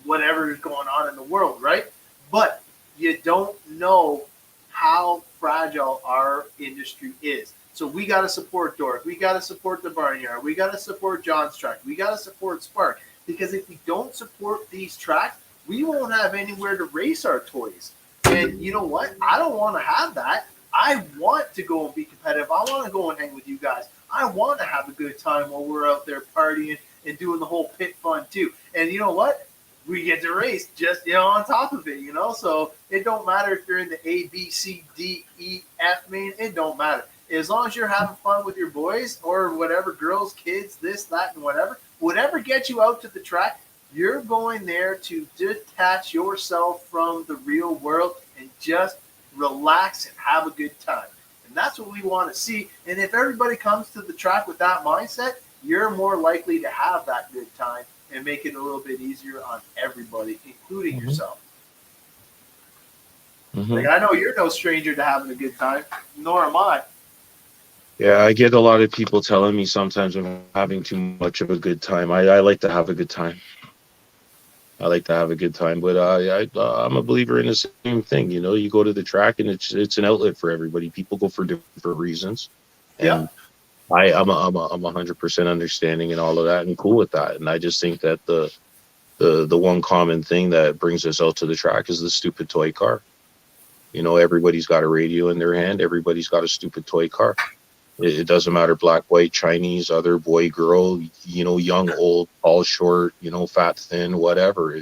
whatever is going on in the world, right? But you don't know how fragile our industry is. So we got to support Dork. We got to support the Barnyard. We got to support John's track. We got to support Spark. Because if we don't support these tracks, we won't have anywhere to race our toys. And you know what? I don't want to have that. I want to go and be competitive. I want to go and hang with you guys. I want to have a good time while we're out there partying and doing the whole pit fun too. And you know what? We get to race just, you know, on top of it, you know. So it don't matter if you're in the A, B, C, D, E, F main. It don't matter. As long as you're having fun with your boys or whatever, girls, kids, this, that, and whatever gets you out to the track, you're going there to detach yourself from the real world and just relax and have a good time. And that's what we want to see. And if everybody comes to the track with that mindset, you're more likely to have that good time and make it a little bit easier on everybody, including yourself. Like, I know you're no stranger to having a good time, nor am I. Yeah, I get a lot of people telling me sometimes I'm having too much of a good time. I like to have a good time. I like to have a good time, but I'm a believer in the same thing. You know, you go to the track and it's an outlet for everybody. People go for different reasons, Yeah. and I'm 100% understanding and all of that and cool with that. And I just think that the one common thing that brings us out to the track is the stupid toy car. You know, everybody's got a radio in their hand. Everybody's got a stupid toy car. It doesn't matter, black, white, Chinese, other, boy, girl, you know, young, old, tall, short, you know, fat, thin, whatever.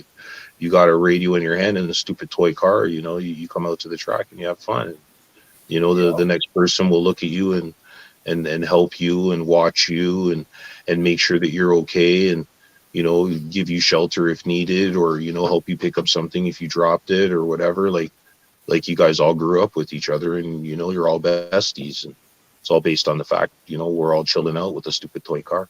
You got a radio in your hand and a stupid toy car, you know, you come out to the track and you have fun. You know, the next person will look at you and help you and watch you and make sure that you're okay, and, you know, give you shelter if needed, or, you know, help you pick up something if you dropped it or whatever. Like you guys all grew up with each other, and, you know, you're all besties, and it's all based on the fact, you know, we're all chilling out with a stupid toy car.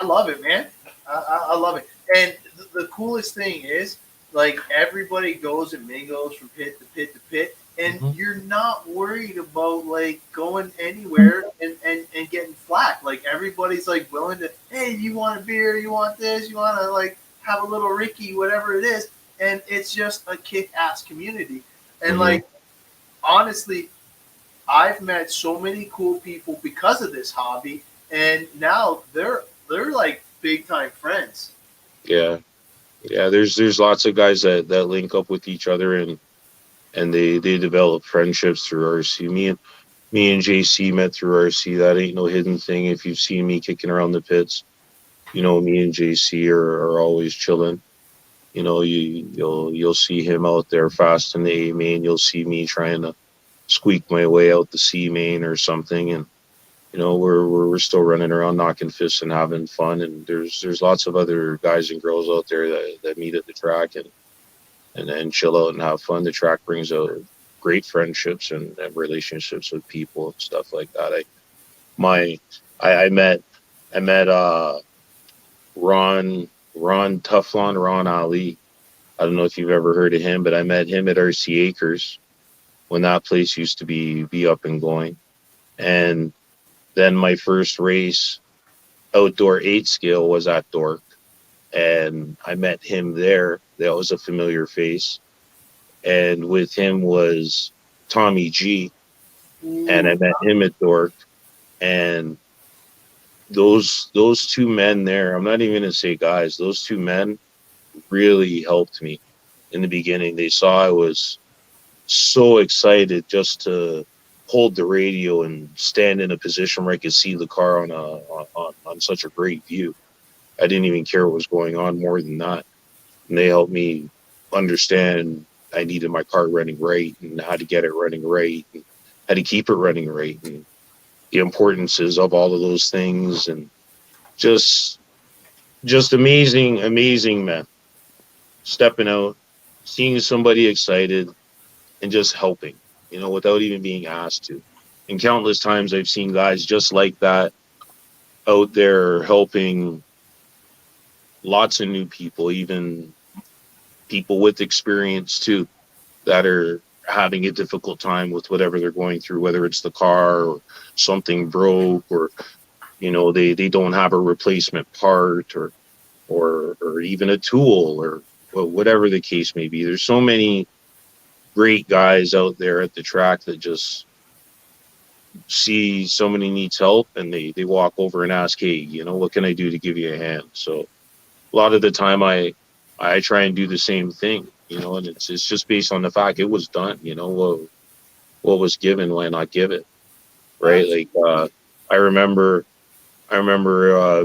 I love it, man. I love it. And the coolest thing is, like, everybody goes and mingles from pit to pit to pit, and you're not worried about, like, going anywhere and getting flat. Like, everybody's, like, willing to, hey, you want a beer? You want this? You want to, like, have a little Ricky, whatever it is. And it's just a kick-ass community. And, like, honestly, I've met so many cool people because of this hobby, and now they're like big time friends. Yeah. There's lots of guys that link up with each other, and they develop friendships through RC. Me and JC met through RC. That ain't no hidden thing. If you've seen me kicking around the pits, you know me and JC are always chilling. You know, you'll see him out there fast in the A main. You'll see me trying to squeak my way out the C main or something, and you know we're still running around knocking fists and having fun. And there's lots of other guys and girls out there that meet at the track and chill out and have fun. The track brings out great friendships and relationships with people and stuff like that. I met Ron Ali. I don't know if you've ever heard of him, but I met him at RC Acres when that place used to be up and going. And then my first race outdoor 8 scale was at Dork, and I met him there. That was a familiar face. And with him was Tommy G, and I met him at Dork. And those two men there, I'm not even gonna say guys, those two men really helped me in the beginning. They saw I was so excited just to hold the radio and stand in a position where I could see the car on such a great view. I didn't even care what was going on more than that. And they helped me understand I needed my car running right and how to get it running right and how to keep it running right and the importances of all of those things, and just amazing men stepping out, seeing somebody excited and just helping, you know, without even being asked to. And countless times I've seen guys just like that out there helping lots of new people, even people with experience too, that are having a difficult time with whatever they're going through, whether it's the car or something broke, or you know they don't have a replacement part, or even a tool, or whatever the case may be. There's so many great guys out there at the track that just see somebody needs help and they walk over and ask, hey, you know, what can I do to give you a hand? So a lot of the time I try and do the same thing, you know, and it's just based on the fact it was done, you know, what was given, why not give it, right? Like I remember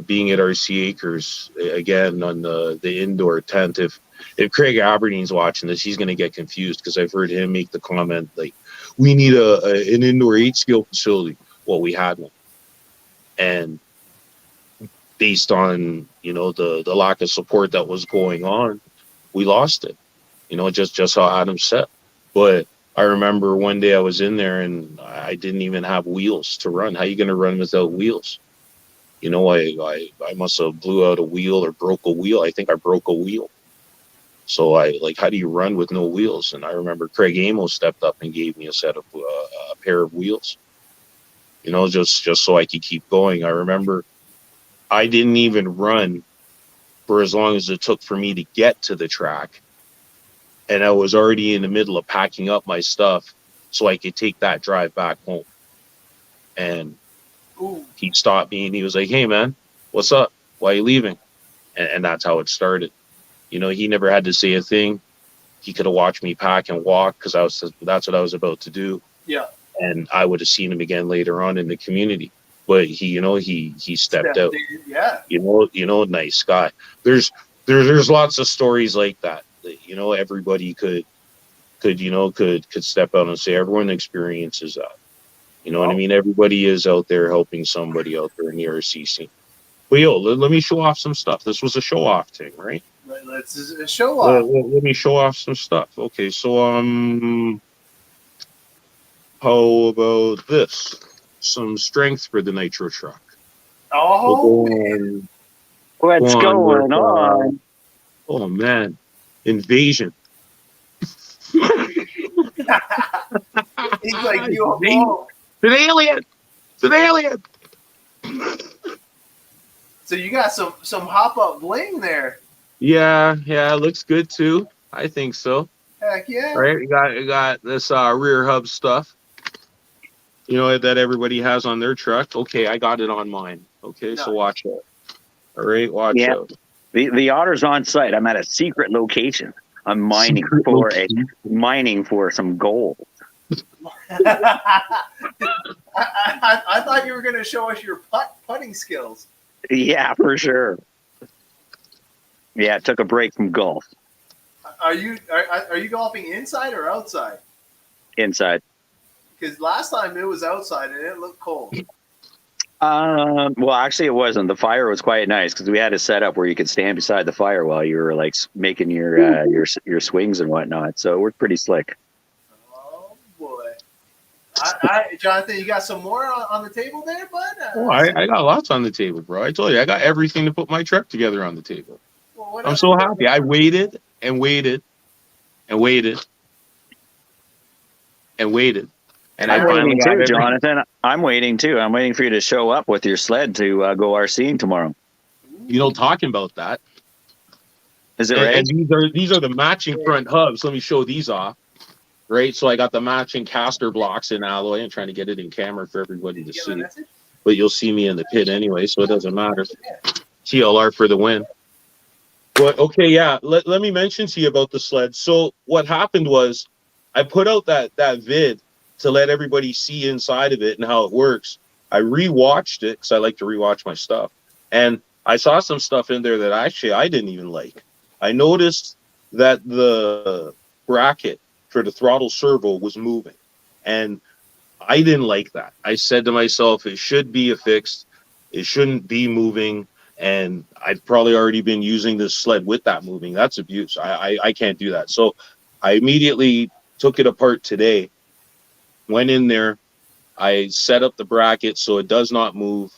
being at RC Acres again on the indoor tent. If Craig Aberdeen's watching this, he's going to get confused because I've heard him make the comment like, we need an indoor 8 scale facility. Well, we had one, and based on, you know, the lack of support that was going on, we lost it, you know, just how Adam said. But I remember one day I was in there and I didn't even have wheels to run. How are you going to run without wheels? You know, I must have blew out a wheel or broke a wheel. I think I broke a wheel. So how do you run with no wheels? And I remember Craig Amos stepped up and gave me a pair of wheels, you know, just so I could keep going. I remember I didn't even run for as long as it took for me to get to the track. And I was already in the middle of packing up my stuff so I could take that drive back home. And he stopped me and he was like, hey man, what's up? Why are you leaving? And that's how it started. You know, he never had to say a thing. He could have watched me pack and walk because that's what I was about to do. Yeah. And I would have seen him again later on in the community. But he stepped out. Yeah. You know, nice guy. There's lots of stories like that. You know, everybody could step out and say everyone experiences that. You know what I mean? Everybody is out there helping somebody out there in the RC scene. But yo, let me show off some stuff. This was a show off thing, right? Let's show off. Let me show off some stuff. Okay, so how about this? Some strength for the nitro truck. Oh, what's going on? Oh man, invasion. he's like you. It's an alien. So you got some hop up bling there. Yeah, it looks good too. I think so. Heck yeah. Right, you got this rear hub stuff, you know, that everybody has on their truck. Okay, I got it on mine. Okay, nice. So watch out. All right, watch out. The otter's on site. I'm at a secret location. I'm mining for some gold. I thought you were going to show us your putting skills. Yeah, for sure. Yeah, took a break from golf. Are you golfing inside or outside? Inside. Because last time it was outside and it looked cold. Well, actually, it wasn't. The fire was quite nice because we had a setup where you could stand beside the fire while you were like making your swings and whatnot. So it worked pretty slick. Oh boy, Jonathan, you got some more on the table there, bud? Oh, I got lots on the table, bro. I told you I got everything to put my truck together on the table. Well, I'm so happy. I waited and waited and waited and waited. And I'm I finally waiting got too, everything. Jonathan. I'm waiting too. I'm waiting for you to show up with your sled to go RCing tomorrow. You know, talking about that. Is it And, right? and these are the matching front hubs. Let me show these off. Right, so I got the matching caster blocks in alloy. I'm trying to get it in camera for everybody to see. But you'll see me in the pit anyway, so it doesn't matter. TLR for the win. But okay, yeah. Let me mention to you about the sled. So what happened was I put out that vid to let everybody see inside of it and how it works. I rewatched it because I like to rewatch my stuff. And I saw some stuff in there that actually I didn't even like. I noticed that the bracket for the throttle servo was moving. And I didn't like that. I said to myself, it should be affixed. It shouldn't be moving. And I've probably already been using this sled with that moving. That's abuse. I can't do that. So I immediately took it apart today, went in there. I set up the bracket so it does not move.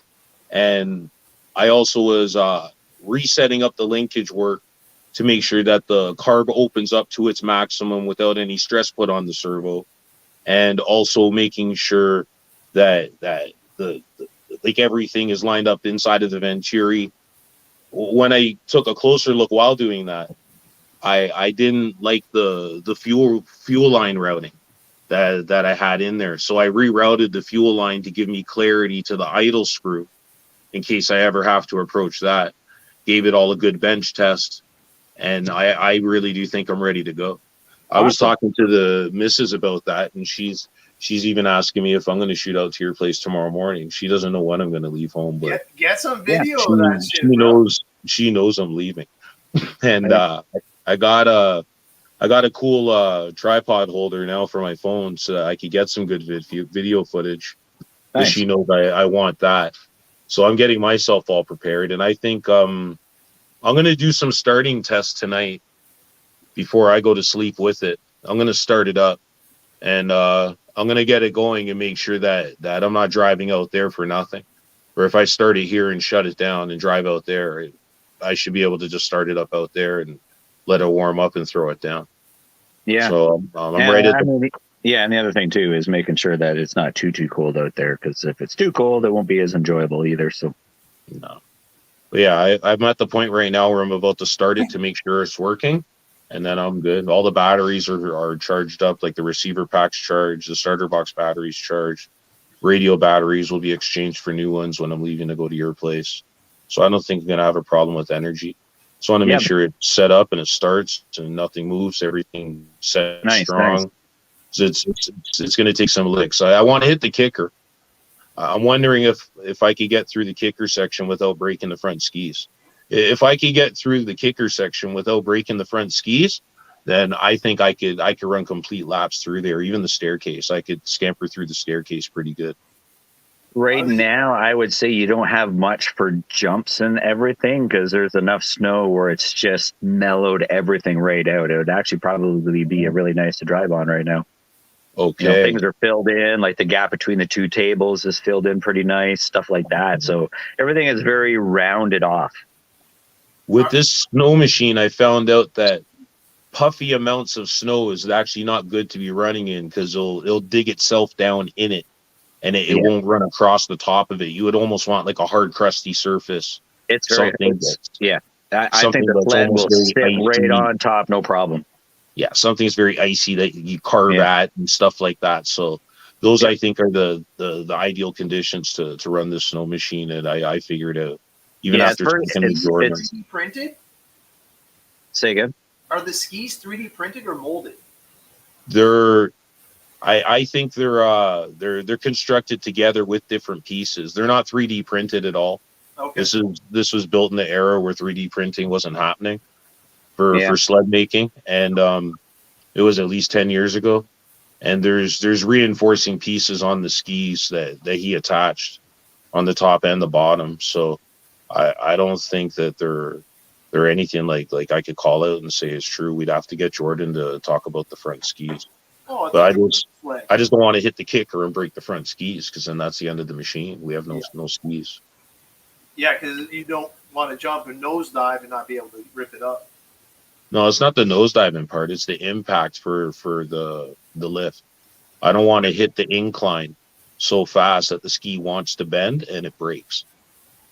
And I also was resetting up the linkage work to make sure that the carb opens up to its maximum without any stress put on the servo. And also making sure that the like everything is lined up inside of the Venturi. When I took a closer look while doing that, I didn't like the fuel line routing that I had in there. So I rerouted the fuel line to give me clarity to the idle screw in case I ever have to approach that. Gave it all a good bench test, and I really do think I'm ready to go. I was talking to the missus about that, and she's even asking me if I'm going to shoot out to your place tomorrow morning. She doesn't know when I'm going to leave home, but get some video of that shit. She knows I'm leaving. And I got a cool tripod holder now for my phone so that I could get some good video footage. Nice. She knows I want that. So I'm getting myself all prepared, and I think I'm going to do some starting tests tonight before I go to sleep with it. I'm going to start it up, and I'm going to get it going and make sure that I'm not driving out there for nothing. Or if I start it here and shut it down and drive out there, I should be able to just start it up out there and let it warm up and throw it down. Yeah. So I'm ready. Yeah, and the other thing too is making sure that it's not too cold out there, because if it's too cold, it won't be as enjoyable either. So, no. But yeah, I'm at the point right now where I'm about to start it to make sure it's working, and then I'm good. All the batteries are charged up, like the receiver pack's charged, the starter box battery's charged, radio batteries will be exchanged for new ones when I'm leaving to go to your place. So I don't think I'm gonna have a problem with energy. Just want to make sure it's set up and it starts and nothing moves, everything set strong. Nice. So it's going to take some licks. I want to hit the kicker. I'm wondering if I could get through the kicker section without breaking the front skis. If I could get through the kicker section without breaking the front skis, then I think I could run complete laps through there. Even the staircase, I could scamper through the staircase pretty good. Right now, I would say you don't have much for jumps and everything because there's enough snow where it's just mellowed everything right out. It would actually probably be really nice to drive on right now. Okay. You know, things are filled in, like the gap between the two tables is filled in pretty nice, stuff like that. So everything is very rounded off. With this snow machine, I found out that puffy amounts of snow is actually not good to be running in because it'll dig itself down in it. And it won't run across the top of it. You would almost want like a hard, crusty surface. It's very, I think the sled will sit right on top, no problem. Yeah, something's very icy that you carve at and stuff like that. So those I think are the ideal conditions to run this snow machine. And I figured out even after it's printed. Say again. Are the skis 3D printed or molded? They're I think they're constructed together with different pieces. They're not 3D printed at all. Okay. This was built in the era where 3D printing wasn't happening Yeah. for sled making, and it was at least 10 years ago. And there's reinforcing pieces on the skis that he attached on the top and the bottom. So I don't think that they're anything like I could call out and say it's true. We'd have to get Jordan to talk about the front skis. Oh, it's But flag. I just don't want to hit the kicker and break the front skis, because then that's the end of the machine. We have no skis. Yeah, because you don't want to jump and nosedive and not be able to rip it up. No, it's not the nosediving part. It's the impact for the lift. I don't want to hit the incline so fast that the ski wants to bend and it breaks.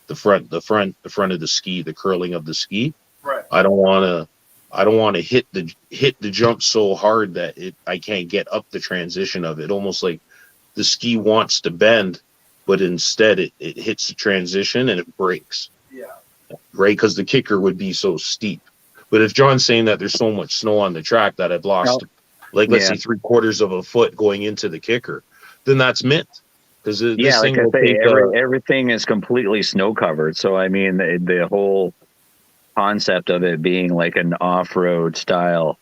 The front of the ski, the curling of the ski. Right. I don't want to hit the jump so hard that I can't get up the transition of it. Almost like the ski wants to bend, but instead it hits the transition and it breaks. Yeah. Right, because the kicker would be so steep. But if John's saying that there's so much snow on the track that I've lost, let's say 3/4 of a foot going into the kicker, then that's mint. Because this thing will take everything is completely snow covered. So I mean, the whole concept of it being like an off-road style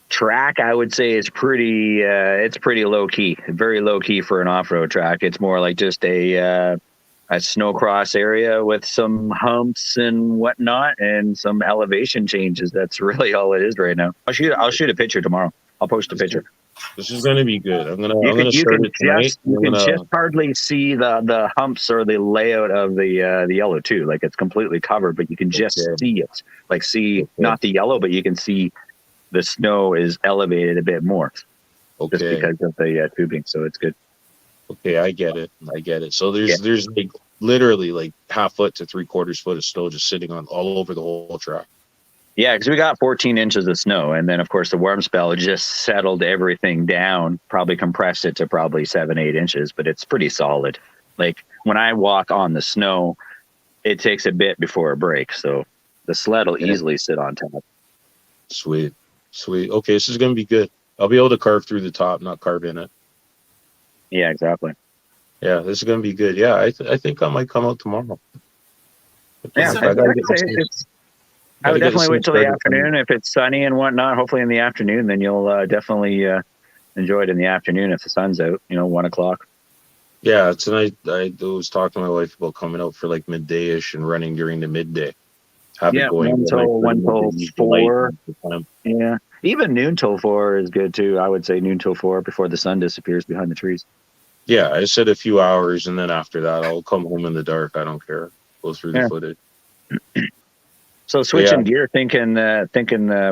track, I would say, is pretty. It's pretty low key, very low key for an off-road track. It's more like just a snowcross area with some humps and whatnot, and some elevation changes. That's really all it is right now. I'll shoot a picture tomorrow. I'll post a picture. This is going to be good. I'm gonna You start can it tonight. just hardly see the humps or the layout of the yellow too. Like, it's completely covered, but you can just see it. Like, not the yellow, but you can see the snow is elevated a bit more. Okay. Just because of the tubing, so it's good. Okay, I get it. So there's like literally like 1/2 foot to 3/4 foot of snow just sitting on all over the whole track. Yeah, because we got 14 inches of snow, and then of course the warm spell just settled everything down, probably compressed it to probably 7-8 inches, but it's pretty solid. Like, when I walk on the snow, it takes a bit before it breaks, so the sled will easily sit on top. Sweet. Okay, this is gonna be good. I'll be able to carve through the top, not carve in it. Yeah, exactly. Yeah, this is gonna be good. Yeah, I think I might come out tomorrow. Yeah, I would definitely wait till the afternoon. If it's sunny and whatnot, hopefully in the afternoon, then you'll definitely enjoy it in the afternoon if the sun's out, 1 o'clock. Yeah, tonight I was talking to my wife about coming out for like midday-ish and running during the midday. One till 4. Yeah, even noon till 4 is good too. I would say noon till 4 before the sun disappears behind the trees. Yeah, I said a few hours, and then after that, I'll come home in the dark. I don't care. Go through the footage. So switching gear, thinking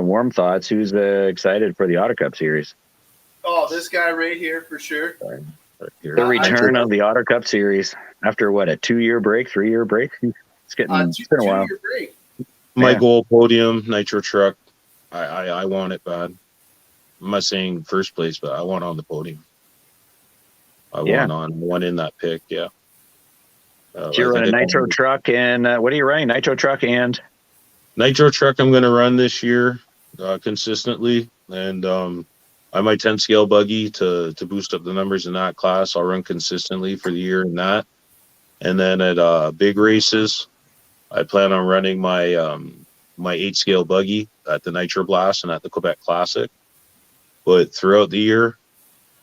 warm thoughts. Who's excited for the Auto Cup series? Oh, this guy right here for sure. The return of the Auto Cup series after what, a 2-year break, 3-year break? It's been a while. Break. My goal podium, Nitro Truck. I want it bad. I'm not saying first place, but I want on the podium. I want in that pick. Yeah. You're running a Nitro Truck, and what are you running? Nitro Truck and Nitro Truck. I'm going to run this year consistently, and I might 10 scale buggy to boost up the numbers in that class. I'll run consistently for the year in that, and then at big races, I plan on running my my 8 scale buggy at the Nitro Blast and at the Quebec Classic. But throughout the year,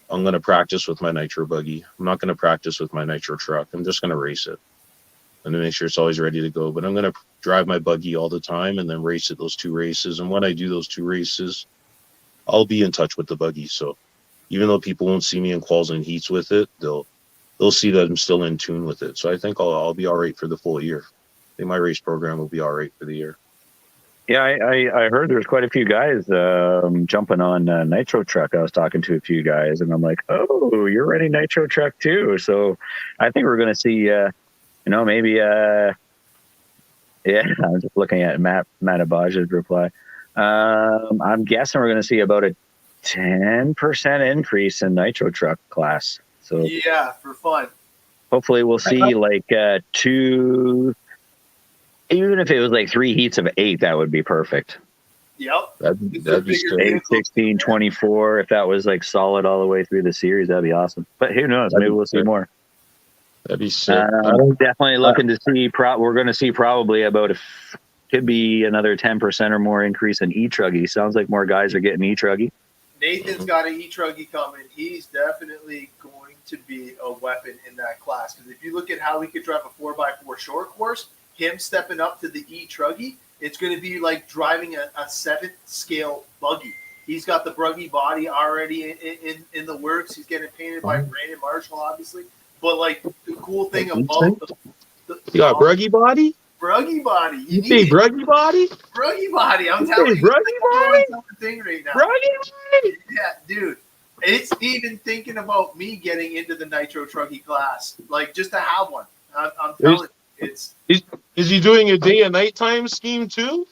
I'm going to practice with my Nitro buggy. I'm not going to practice with my Nitro Truck. I'm just going to race it and to make sure it's always ready to go. But I'm going to drive my buggy all the time and then race at those 2 races. And when I do those 2 races, I'll be in touch with the buggy. So even though people won't see me in quals and heats with it, they'll see that I'm still in tune with it. So I think I'll be all right for the full year. I think my race program will be all right for the year. Yeah, I heard there's quite a few guys jumping on Nitro Truck. I was talking to a few guys, and I'm like, oh, you're running Nitro Truck too. So I think we're going to see, maybe, yeah, I'm just looking at Matt Abaj's reply. I'm guessing we're going to see about a 10% increase in Nitro Truck class. So yeah, for fun. Hopefully we'll see like 2... Even if it was like 3 heats of 8, that would be perfect. Yep. That'd It's be a bigger sick. vehicle. 16, 24. If that was like solid all the way through the series, that'd be awesome. But who knows? That'd Maybe be we'll see sick. more. That'd be sick. I don't. Definitely looking to see. We're going to see probably about could be another 10% or more increase in e-truggy. Sounds like more guys are getting e-truggy. Nathan's got an e-truggy coming. He's definitely going to be a weapon in that class. Because if you look at how he could drive a 4x4 short course, him stepping up to the e-truggy, it's going to be like driving a 7th scale buggy. He's got the buggy body already in the works. He's getting painted by Brandon Marshall, obviously. But like the cool thing about You got bruggy body? bruggy body, You say bruggy body? bruggy body. I'm telling you, bruggy body? thing right now. Bruggy body? Yeah, dude. It's even thinking about me getting into the Nitro Truggy class, like just to have one. I'm telling you, it's. Is he doing a day and nighttime scheme too?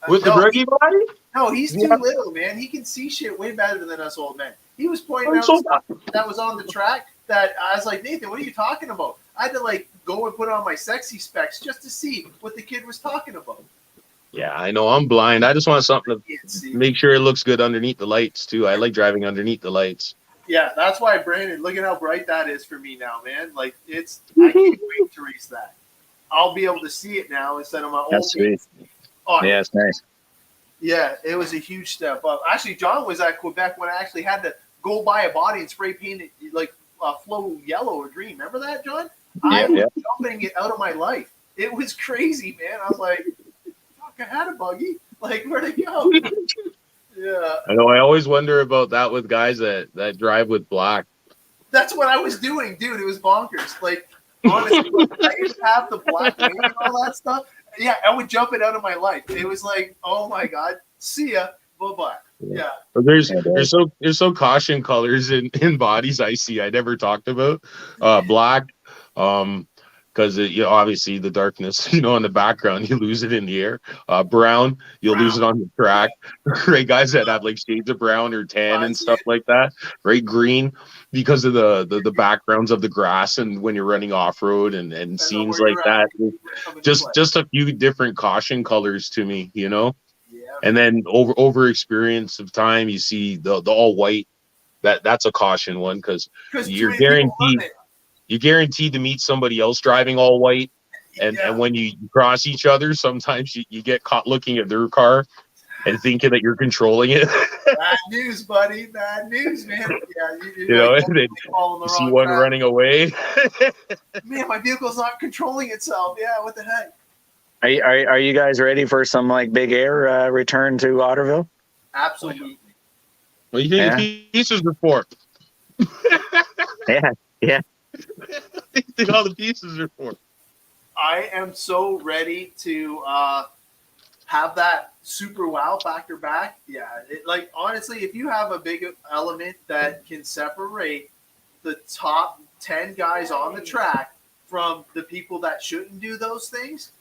With the No, bruggy body? No, he's too little, man. He can see shit way better than us old men. He was pointing out so stuff that was on the track that I was like, Nathan, what are you talking about? I had to like go and put on my sexy specs just to see what the kid was talking about. Yeah, I know. I'm blind. I just want something to make sure it looks good underneath the lights too. I like driving underneath the lights. Yeah, that's why, Brandon, look at how bright that is for me now, man. Like, I can't wait to race that. I'll be able to see it now instead of my old. That's sweet. Oh, yeah, it's nice. Yeah, it was a huge step up. Actually, John was at Quebec when I actually had to go buy a body and spray paint it like flow yellow or green. Remember that, John? I was jumping it out of my life. It was crazy, man. I was like, fuck, I had a buggy. Like, where'd it go? Yeah. I know. I always wonder about that with guys that drive with black. That's what I was doing, dude. It was bonkers. Like, honestly, I used to have the black paint and all that stuff. Yeah, I would jump it out of my life. It was like, oh my god, see ya, bye. Yeah. But there's so caution colors in bodies I see I never talked about. Black, because obviously the darkness, in the background, you lose it in the air. Brown, you'll lose it on the track. Right, guys that have like shades of brown or tan and stuff like that. Right, green, because of the backgrounds of the grass and when you're running off road and scenes like that. Just a few different caution colors to me, Yeah. And then over experience of time, you see the all white. That's a caution one because you're guaranteed to meet somebody else driving all white, and when you cross each other, sometimes you get caught looking at their car and thinking that you're controlling it. Bad news, buddy. Bad news, man. Yeah, and then you see one running away. Man, my vehicle's not controlling itself. Yeah, what the heck? Are you guys ready for some like big air return to Otterville? Absolutely. What do you think the pieces are for? Yeah. What do you think all the pieces are for? I am so ready to have that super wow factor back. Yeah, like honestly, if you have a big element that can separate the top 10 guys on the track from the people that shouldn't do those things,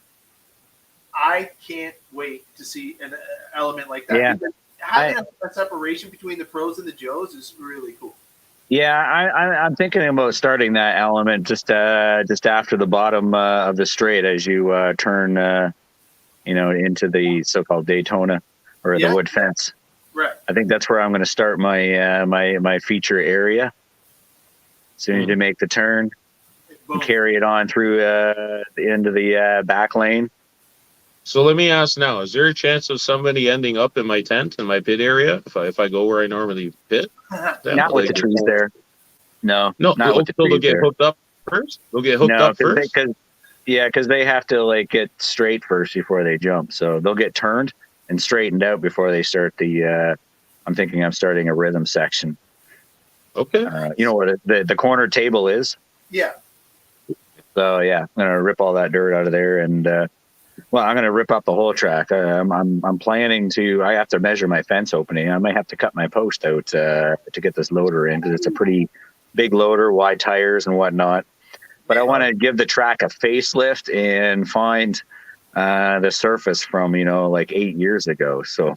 I can't wait to see an element like that. Yeah. Having a separation between the pros and the Joes is really cool. Yeah, I'm thinking about starting that element just after the bottom of the straight as you turn, into the so-called Daytona or the wood fence. Right. I think that's where I'm going to start my my feature area. As soon as you make the turn, and carry it on through the end of the back lane. So let me ask now: is there a chance of somebody ending up in my tent in my pit area if I go where I normally pit? Not with the trees there. No, not with the trees they'll get there. hooked up first. They'll get hooked up first. Because they have to like get straight first before they jump. So they'll get turned and straightened out before they start the. I'm thinking I'm starting a rhythm section. Okay. You know what the corner table is? Yeah. So yeah, I'm gonna rip all that dirt out of there and. I'm going to rip up the whole track. I'm planning to. I have to measure my fence opening. I might have to cut my post out to get this loader in because it's a pretty big loader, wide tires and whatnot. But I want to give the track a facelift and find the surface from like 8 years ago. So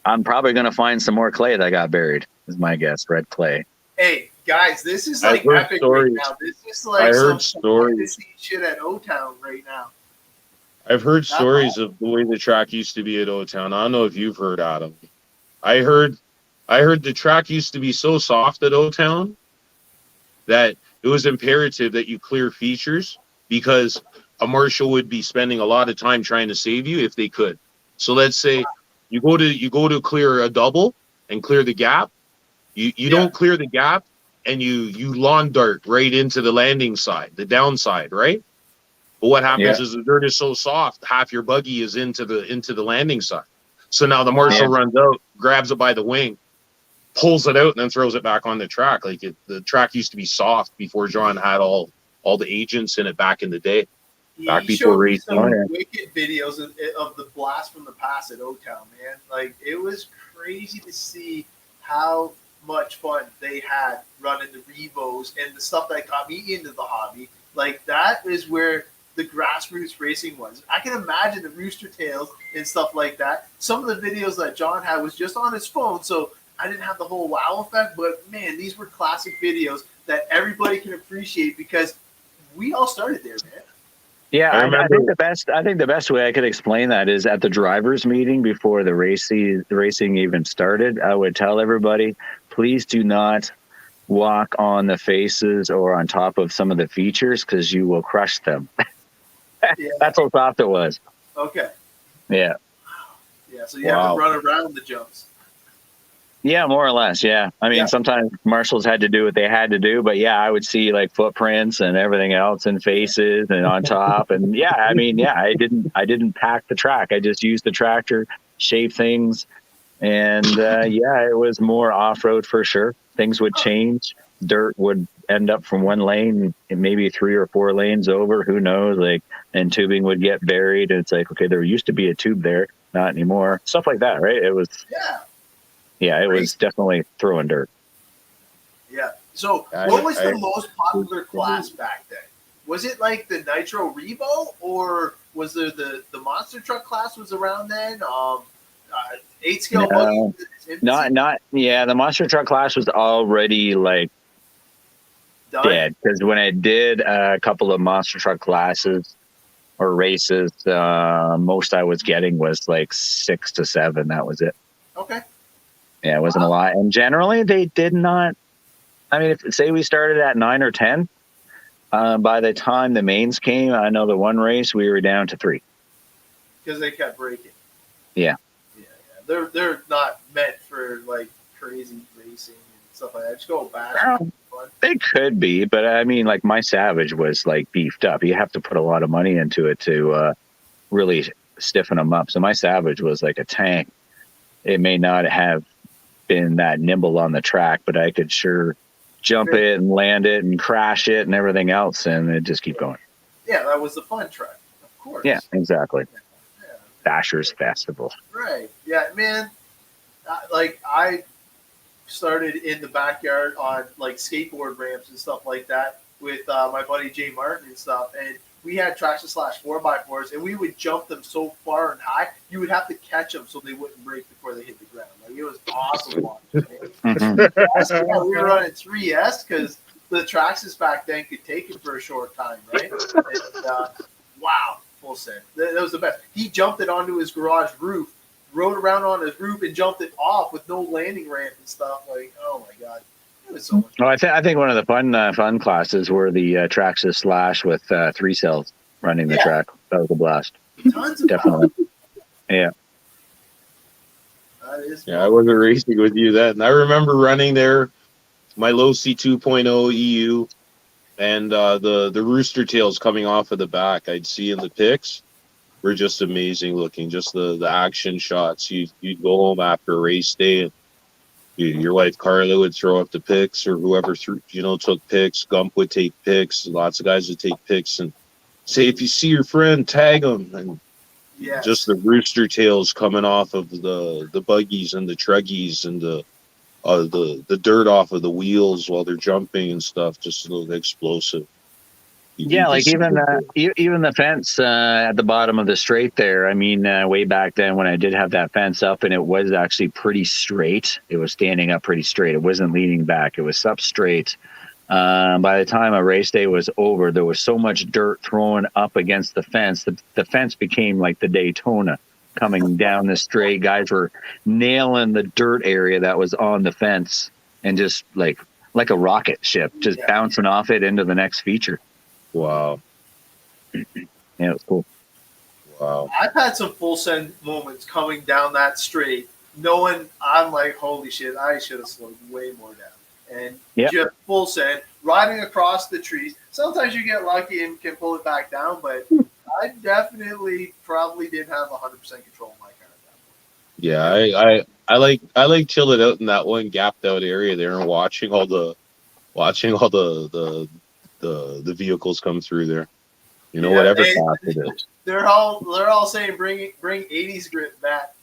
I'm probably going to find some more clay that got buried. Is my guess, red clay. Hey guys, this is like epic stories. right now. This is like some stories. shit at O-Town right now. I've heard stories of the way the track used to be at O-Town. I don't know if you've heard, Adam. I heard the track used to be so soft at O-Town that it was imperative that you clear features because a marshal would be spending a lot of time trying to save you if they could. So let's say you go to clear a double and clear the gap. You don't clear the gap and you lawn dart right into the landing side, the downside, right? But what happens is the dirt is so soft, half your buggy is into the landing side. So now the marshal runs out, grabs it by the wing, pulls it out, and then throws it back on the track. Like the track used to be soft before John had all the agents in it back in the day. Back before racing. Some wicked videos of the blast from the past at O-Town, man. Like, it was crazy to see how much fun they had running the Revos and the stuff that got me into the hobby. Like, that is where the grassroots racing was. I can imagine the Rooster Tails and stuff like that. Some of the videos that John had was just on his phone, so I didn't have the whole wow effect, but man, these were classic videos that everybody can appreciate because we all started there, man. Yeah, I think the best way I could explain that is at the drivers' meeting before the racing even started. I would tell everybody, please do not walk on the faces or on top of some of the features because you will crush them. That's how soft it was. Okay. Yeah. Yeah, so you have to run around the jumps. Yeah, more or less. Yeah. I mean, sometimes marshals had to do what they had to do, but yeah, I would see like footprints and everything else and faces and on top. And I didn't pack the track. I just used the tractor, shape things. And it was more off-road for sure. Things would change. Dirt would end up from one lane and maybe 3 or 4 lanes over. Who knows? Like, and tubing would get buried. And it's like, okay, there used to be a tube there, not anymore. Stuff like that, right? It was. Yeah, it was definitely throwing dirt. Yeah. So what was the most popular class back then? Was it like the Nitro Revo, or was there the monster truck class was around then? 8-scale buggy? The monster truck class was already like dead. Because when I did a couple of monster truck classes or races, most I was getting was like 6 to 7. That was it. Okay. Yeah, it wasn't a lot. And generally, they did not. I mean, say we started at 9 or 10, by the time the mains came, I know the one race we were down to 3 because they kept breaking. Yeah. They're not meant for like crazy racing and stuff like that. Just go back. They could be, but I mean, like my Savage was like beefed up. You have to put a lot of money into it to really stiffen them up. So my Savage was like a tank. It may not have been that nimble on the track, but I could sure jump it and land it and crash it and everything else, and it just keep going. Yeah, that was the fun track, of course. Yeah, exactly. Yeah. Bashers Festival. Right. Yeah, man. I started in the backyard on like skateboard ramps and stuff like that with my buddy Jay Martin and stuff, and we had traction slash 4x4s, and we would jump them so far and high, you would have to catch them so they wouldn't break before they hit the ground. Like, it was awesome watching. We were running 3S because the Traxxas back then could take it for a short time, right? And, wow, full set. That was the best. He jumped it onto his garage roof, rode around on his roof, and jumped it off with no landing ramp and stuff. Like, oh my god. So much I think one of the fun classes were the Traxxas Slash with 3 cells running the track. That was a blast. Tons of definitely. Yeah. That is I wasn't racing with you then. I remember running there, my low C 2.0 EU, and the rooster tails coming off of the back. I'd see in the pics were just amazing looking. Just the action shots. You'd go home after a race day and your wife Carla would throw up the pics, or whoever took pics. Gump would take pics. Lots of guys would take pics and say, if you see your friend, tag them. And just the rooster tails coming off of the buggies and the truggies and the dirt off of the wheels while they're jumping and stuff. Just a little explosive. Like even the fence at the bottom of the straight there. I mean, way back then when I did have that fence up, and it was actually pretty straight. It was standing up pretty straight. It wasn't leaning back. It was up straight. By the time a race day was over, there was so much dirt thrown up against the fence. The fence became like the Daytona coming down the straight. Guys were nailing the dirt area that was on the fence and just like a rocket ship, just bouncing off it into the next feature. Wow. Yeah, it was cool. Wow. I've had some full send moments coming down that straight, knowing I'm like, holy shit, I should have slowed way more down. And just full send, riding across the trees. Sometimes you get lucky and can pull it back down, but I definitely probably didn't have 100% control of my car at that point. Yeah, I like chilling out in that one gapped out area there and watching all the vehicles come through there. You know, whatever path it is. They're all saying bring 80s grip back.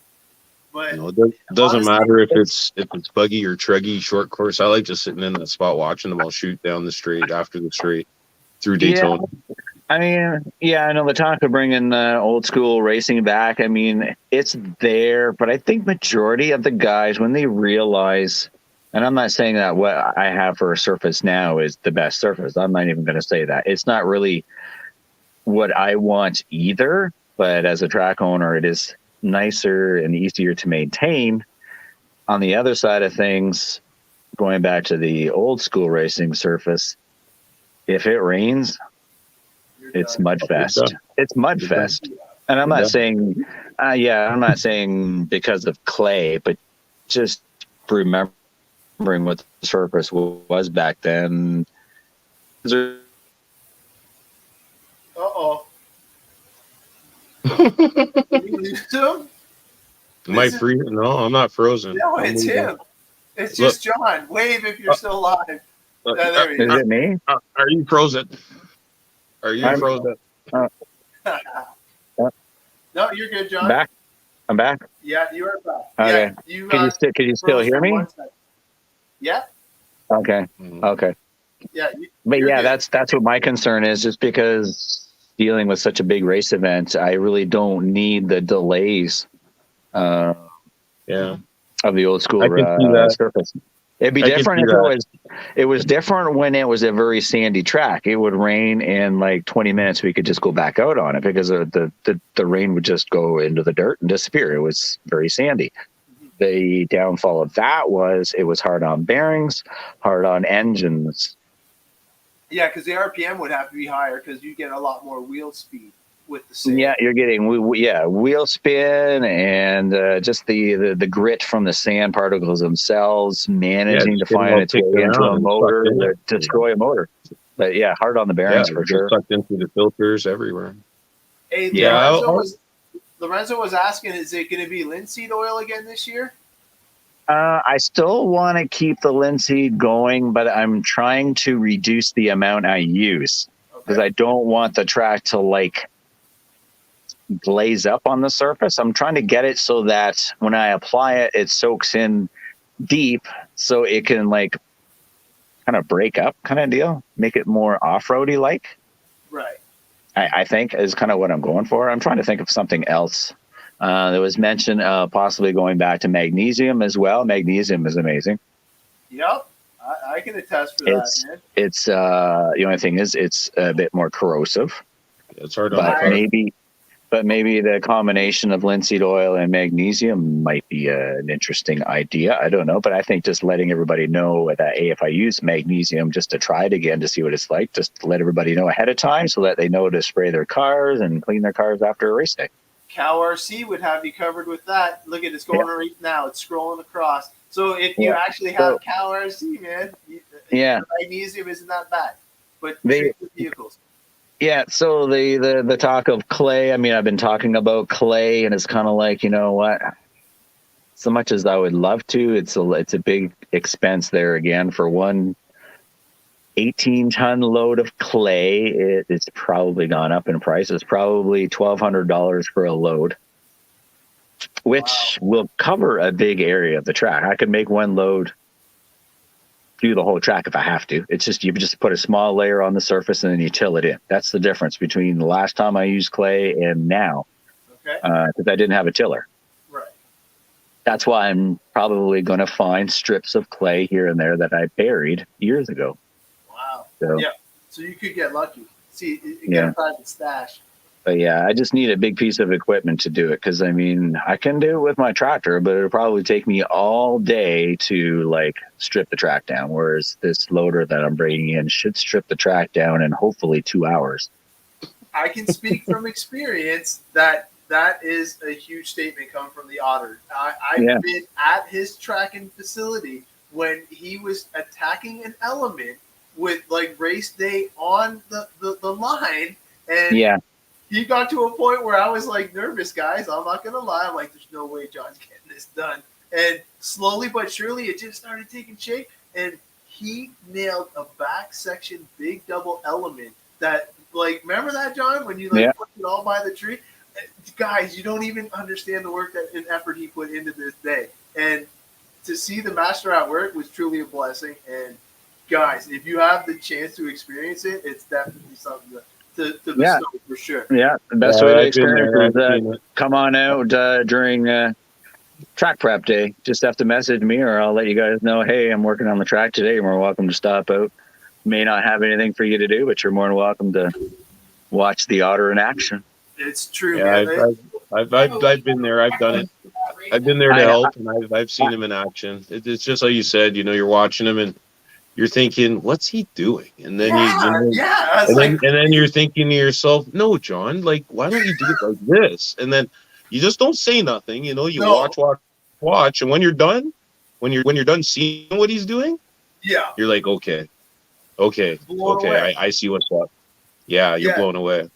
But you know, it doesn't matter if it's buggy or truggy short course. I like just sitting in that spot watching them all shoot down the straight after the straight through Daytona. Yeah. I mean, I know the talk of bringing old school racing back. I mean, it's there, but I think majority of the guys, when they realize, and I'm not saying that what I have for a surface now is the best surface. I'm not even going to say that. It's not really what I want either, but as a track owner, it is nicer and easier to maintain. On the other side of things, going back to the old school racing surface, if it rains, it's mudfest. It's mudfest. And I'm not saying, I'm not saying because of clay, but just remembering what the surface was back then. Uh-oh. You lose him? Am I free? No, I'm not frozen. No, it's him. It's just John. Wave if you're still alive. There he is. Is it me? Are you frozen? Are you frozen? No, you're good, John. I'm back. Yeah, you are back. Okay. Yeah, can you still hear me? Yeah. Okay. Okay. Yeah. But that's what my concern is, just because dealing with such a big race event, I really don't need the delays of the old school surface. It'd be different if it was different when it was a very sandy track. It would rain in like 20 minutes. We could just go back out on it because the rain would just go into the dirt and disappear. It was very sandy. The downfall of that was it was hard on bearings, hard on engines. Yeah, because the RPM would have to be higher because you get a lot more wheel speed with the sand. Yeah, you're getting wheel spin and just the grit from the sand particles themselves managing to find its way into a motor to destroy a motor. But hard on the bearings for sure. Sucked into the filters everywhere. Hey, Lorenzo was asking, is it going to be linseed oil again this year? I still want to keep the linseed going, but I'm trying to reduce the amount I use because I don't want the track to glaze up on the surface. I'm trying to get it so that when I apply it, it soaks in deep so it can kind of break up kind of deal, make it more off-roady like. Right. I think is kind of what I'm going for. I'm trying to think of something else. There was mention possibly going back to magnesium as well. Magnesium is amazing. Yep, I can attest for that, man. It's the only thing is it's a bit more corrosive. It's hard on the car. But maybe the combination of linseed oil and magnesium might be an interesting idea. I don't know, but I think just letting everybody know that if I use magnesium just to try it again to see what it's like, just let everybody know ahead of time so that they know to spray their cars and clean their cars after a race day. Cal RC would have you covered with that. Look at it's going right now. It's scrolling across. So if you actually have Cal RC, man, magnesium isn't that bad. But the vehicles. Yeah, so the talk of clay, I mean, I've been talking about clay, and it's kind of like, you know what, so much as I would love to, it's a big expense there again for one 18-ton load of clay. It's probably gone up in price. It's probably $1,200 for a load, which will cover a big area of the track. I could make one load do the whole track if I have to. It's just you just put a small layer on the surface and then you till it in. That's the difference between the last time I used clay and now, because I didn't have a tiller. Right. That's why I'm probably going to find strips of clay here and there that I buried years ago. So Yeah. So you could get lucky. See, you get Yeah. a private stash. But yeah, I just need a big piece of equipment to do it because I mean, I can do it with my tractor, but it'll probably take me all day to like strip the track down. Whereas this loader that I'm bringing in should strip the track down in hopefully 2 hours. I can speak from experience that that is a huge statement coming from the Otter. I've Yeah. been at his tracking facility when he was attacking an element with like race day on the line, and Yeah. he got to a point where I was like nervous, guys. I'm not gonna lie. I'm like, there's no way John's getting this done. And slowly but surely, it just started taking shape. And he nailed a back section big double element that, like, remember that, John, when you like Yeah. put it all by the tree? Guys, you don't even understand the work that and effort he put into this day. And to see the master at work was truly a blessing. And guys, if you have the chance to experience it, it's definitely something to Yeah. bestow for sure. Yeah. The best way to I've been experience there. is I've seen it. come on out during track prep day. Just have to message me or I'll let you guys know, hey, I'm working on the track today. You're more welcome to stop out. May not have anything for you to do, but you're more than welcome to watch the Otter in action. It's true, Yeah, man. I've been there. I've done it. I've been there to help, and I've seen him in action. It's just like you said. You know, you're watching him, and you're thinking, "What's he doing?" And then Yeah. It's and like, then you're thinking to yourself, "No, John. Like, why don't you do it like this?" And then you just don't say nothing. You know, you No. watch, and when you're done, when you're done seeing what he's doing, yeah, you're like, "Okay, blown away. I see what's up." Yeah, you're Yeah. blown away.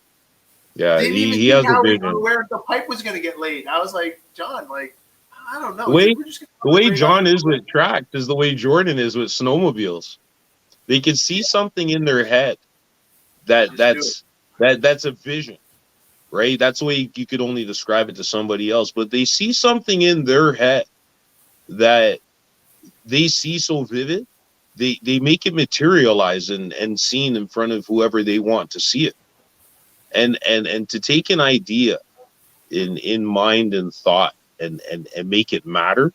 Yeah, Didn't even he see has a how vision. where the pipe was going to get laid. I was like, John, like, I don't know. The way We're just the gonna way right John up is with tracks is the way Jordan is with snowmobiles. They can see something in their head that's a vision, right? That's the way you could only describe it to somebody else. But they see something in their head that they see so vivid, they make it materialize and seen in front of whoever they want to see it. And to take an idea in mind and thought and make it matter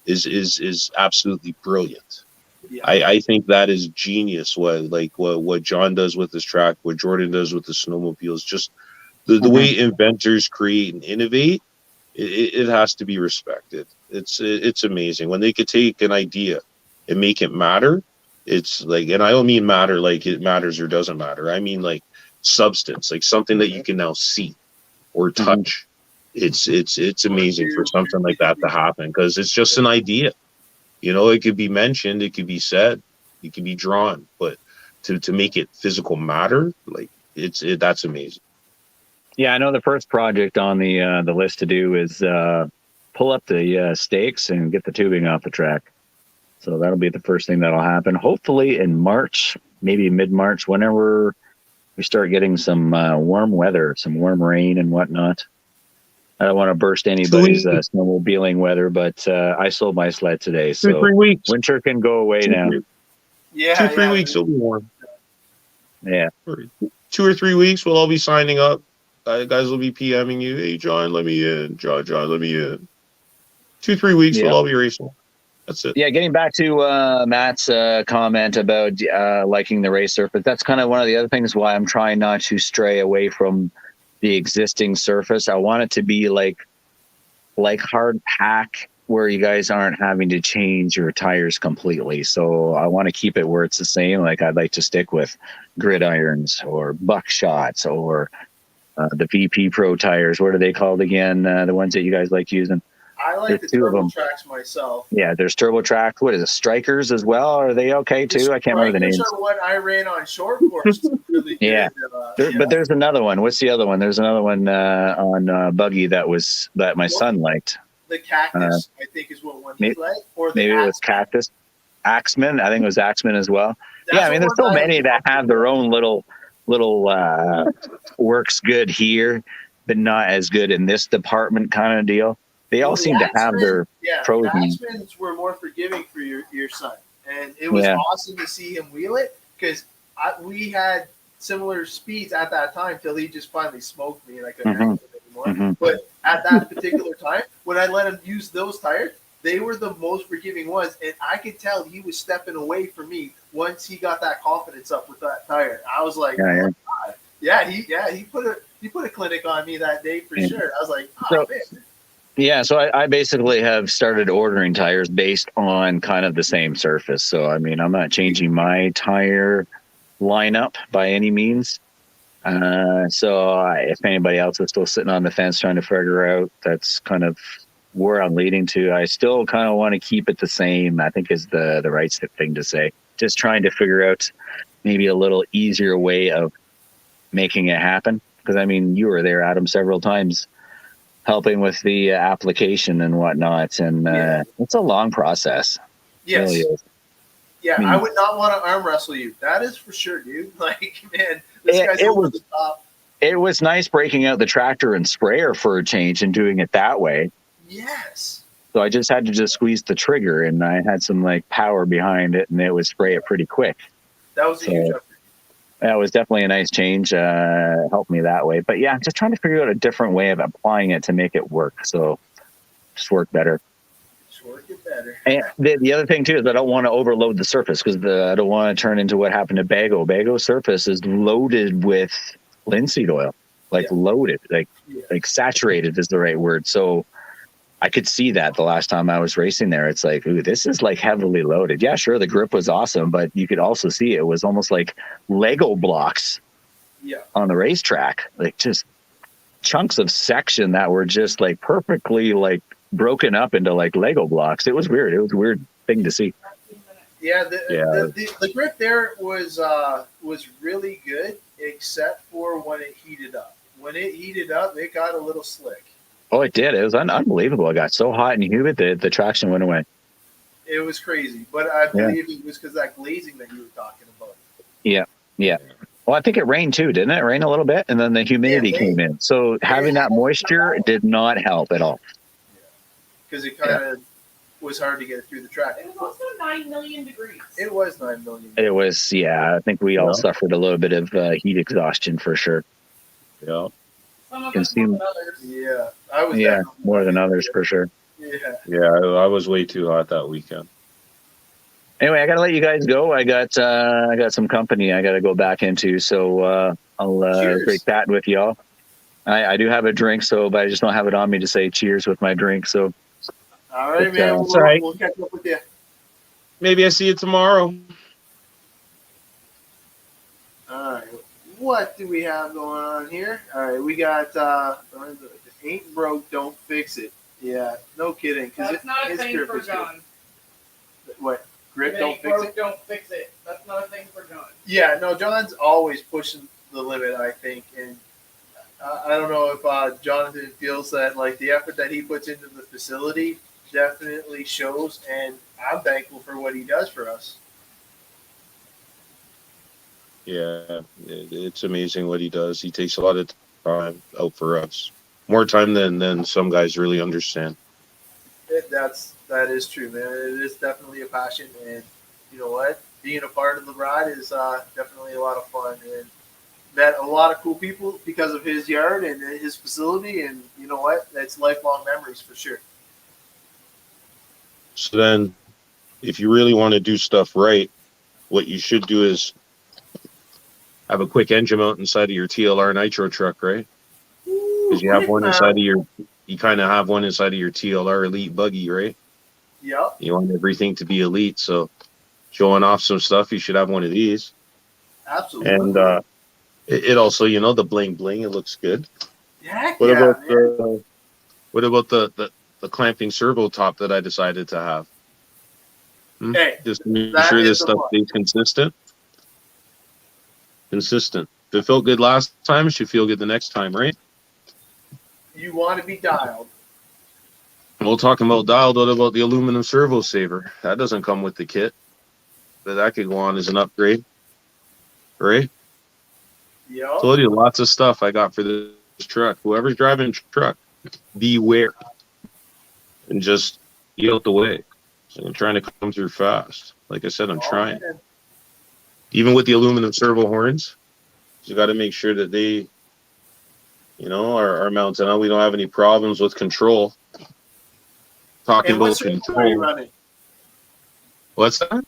is absolutely brilliant. Yeah. I think that is genius. What John does with his track, what Jordan does with the snowmobiles, just the way inventors create and innovate, it has to be respected. It's amazing when they could take an idea and make it matter. It's like, and I don't mean matter like it matters or doesn't matter. I mean like substance, like something that you can now see or touch. It's amazing for something like that to happen because it's just an idea. You know, it could be mentioned, it could be said, it could be drawn, but to make it physical matter, like that's amazing. Yeah, I know the first project on the list to do is pull up the stakes and get the tubing off the track. So that'll be the first thing that'll happen. Hopefully in March, maybe mid-March, whenever we start getting some warm weather, some warm rain and whatnot. I don't want to burst anybody's snowmobiling weather, but I sold my sled today, so 3 weeks. winter can go away now. Yeah. 2-3 weeks it'll be warm. Yeah. 2 or 3 weeks we'll all be signing up. Guys will be PMing you. Hey John, let me in. John, let me in. 2-3 weeks we'll all be racing. That's it. Yeah, getting back to Matt's comment about liking the race surface, that's kind of one of the other things why I'm trying not to stray away from the existing surface. I want it to be like hard pack where you guys aren't having to change your tires completely. So I want to keep it where it's the same. Like I'd like to stick with gridirons or buckshots or the VP Pro tires. What are they called again? The ones that you guys like using? I like the turbo tracks myself. Yeah, there's turbo track. What is it? Strikers as well? Are they okay too? I can't remember the names. Are what I ran on short course. Really yeah. good. But there's another one. What's the other one? There's another one on buggy that my son liked. The Cactus, I think, is what one he liked. Or the maybe it was Cactus. Axeman. I think it was Axeman as well. That's I mean, there's so many that have their own little works good here, but not as good in this department kind of deal. They all seem to have their pros. The Axemans were more forgiving for your son, and it was awesome to see him wheel it because we had similar speeds at that time till he just finally smoked me and I couldn't handle it anymore. But at that particular time, when I let him use those tires, they were the most forgiving ones, and I could tell he was stepping away from me once he got that confidence up with that tire. I was like, Yeah, yeah. oh my God. He put a clinic on me that day for Yeah. sure. I was like, oh So- man. Yeah, so I basically have started ordering tires based on kind of the same surface. So I mean, I'm not changing my tire lineup by any means. If anybody else is still sitting on the fence trying to figure out, that's kind of where I'm leading to. I still kind of want to keep it the same, I think is the right thing to say. Just trying to figure out maybe a little easier way of making it happen. Because I mean, you were there, Adam, several times helping with the application and whatnot. And it's a long process. It Yes. really is. Yeah, I mean- I would not want to arm wrestle you. That is for sure, dude. Like, man, this guy's it over was- the top. It was nice breaking out the tractor and sprayer for a change and doing it that way. Yes. So I just had to just squeeze the trigger and I had some like power behind it and it would spray it pretty quick. That was a huge upgrade. That was definitely a nice change. Helped me that way. But yeah, just trying to figure out a different way of applying it to make it work. So just work better. Just work it better. And the other thing too is I don't want to overload the surface because I don't want to turn into what happened to Bago. Bago's surface is loaded with linseed oil, like loaded, like saturated is the right word. So I could see that the last time I was racing there. It's like, ooh, this is like heavily loaded. Yeah, sure, the grip was awesome, but you could also see it was almost like Lego blocks on the racetrack, like just chunks of section that were just like perfectly like broken up into like Lego blocks. It was weird. It was a weird thing to see. Yeah, the grip there was really good, except for when it heated up. When it heated up, it got a little slick. Oh, it did. It was unbelievable. It got so hot and humid that the traction went away. It was crazy, but I believe it was because that glazing that you were talking about. Yeah. Well, I think it rained too, didn't it? It rained a little bit, and then the humidity came in. So having that moisture did not help at all. Because it kind of was hard to get through the track. It was also 9 million degrees. It was 9 million. It was, I think we all suffered a little bit of heat exhaustion for sure. Yeah. Some of us more than others. Yeah, I was. Yeah, more than others for sure. Yeah. I was way too hot that weekend. Anyway, I gotta let you guys go. I got some company I gotta go back into, so I'll break chatting with y'all. I do have a drink, but I just don't have it on me to say cheers with my drink. So, all right, man. We'll catch up with you. Maybe I see you tomorrow. All right. What do we have going on here? All right, we got ain't broke, don't fix it. Yeah, no kidding. That's not a thing for John. What? Grip, Don't fix it. Don't fix it. That's not a thing for John. Yeah, no, John's always pushing the limit, I think, and I don't know if Jonathan feels that like the effort that he puts into the facility definitely shows, and I'm thankful for what he does for us. Yeah, it's amazing what he does. He takes a lot of time out for us. More time than some guys really understand. That is true, man. It is definitely a passion, and you know what? Being a part of the ride is definitely a lot of fun, and met a lot of cool people because of his yard and his facility, and you know what? That's lifelong memories for sure. So then, if you really want to do stuff right, what you should do is have a quick engine mount inside of your TLR nitro truck, right? Because you have one inside of you kind of have one inside of your TLR elite buggy, right? Yep. You want everything to be elite, so showing off some stuff, you should have one of these. Absolutely. And it also, the bling bling, it looks good. Heck What yeah, about man. what about the clamping servo top that I decided to have? Hey, just to make that sure is this the stuff one. stays consistent. If it felt good last time, it should feel good the next time, right? You want to be dialed. We'll talk about dialed. What about the aluminum servo saver? That doesn't come with the kit, but that could go on as an upgrade, right? Yep. Told you lots of stuff I got for this truck. Whoever's driving a truck, beware and just get out the way. So I'm trying to come through fast. Like I said, I'm trying. Man. Even with the aluminum servo horns, you got to make sure that they, are mounted on. We don't have any problems with control. talking And what about servos are you control. running? What's that?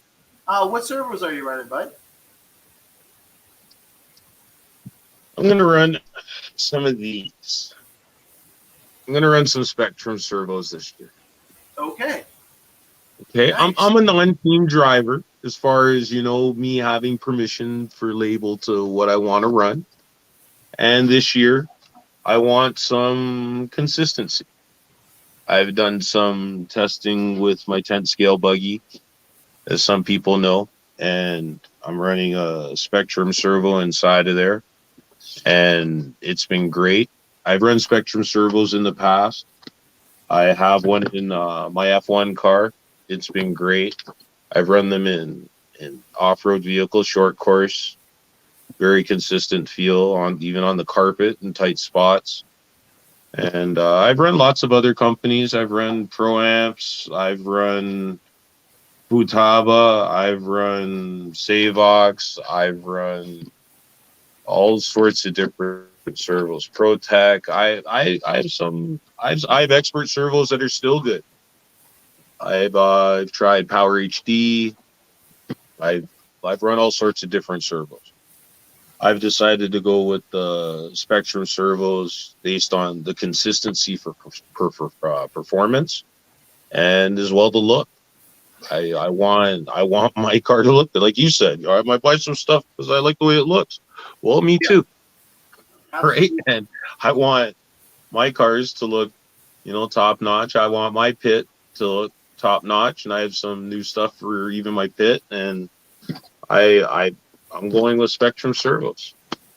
What servos are you running, bud? I'm gonna run some of these. I'm gonna run some Spectrum servos this year. Okay. Okay, Nice. I'm a non-team driver as far as me having permission for label to what I want to run. And this year, I want some consistency. I've done some testing with my 10th scale buggy, as some people know, and I'm running a Spectrum servo inside of there, and it's been great. I've run Spectrum servos in the past. I have one in my F1 car. It's been great. I've run them in off-road vehicles, short course, very consistent feel on even on the carpet in tight spots. And I've run lots of other companies. I've run Pro Amps. I've run Futaba. I've run Savox. I've run all sorts of different servos. ProTech. I have some. I have expert servos that are still good. I've tried Power HD. I've run all sorts of different servos. I've decided to go with the Spectrum servos based on the consistency for performance and as well the look. I want my car to look good. Like you said, I might buy some stuff because I like the way it looks. Well, me Yeah. too, right? Absolutely. And I want my cars to look, top notch. I want my pit to look top notch, and I have some new stuff for even my pit. And I'm going with Spectrum servos.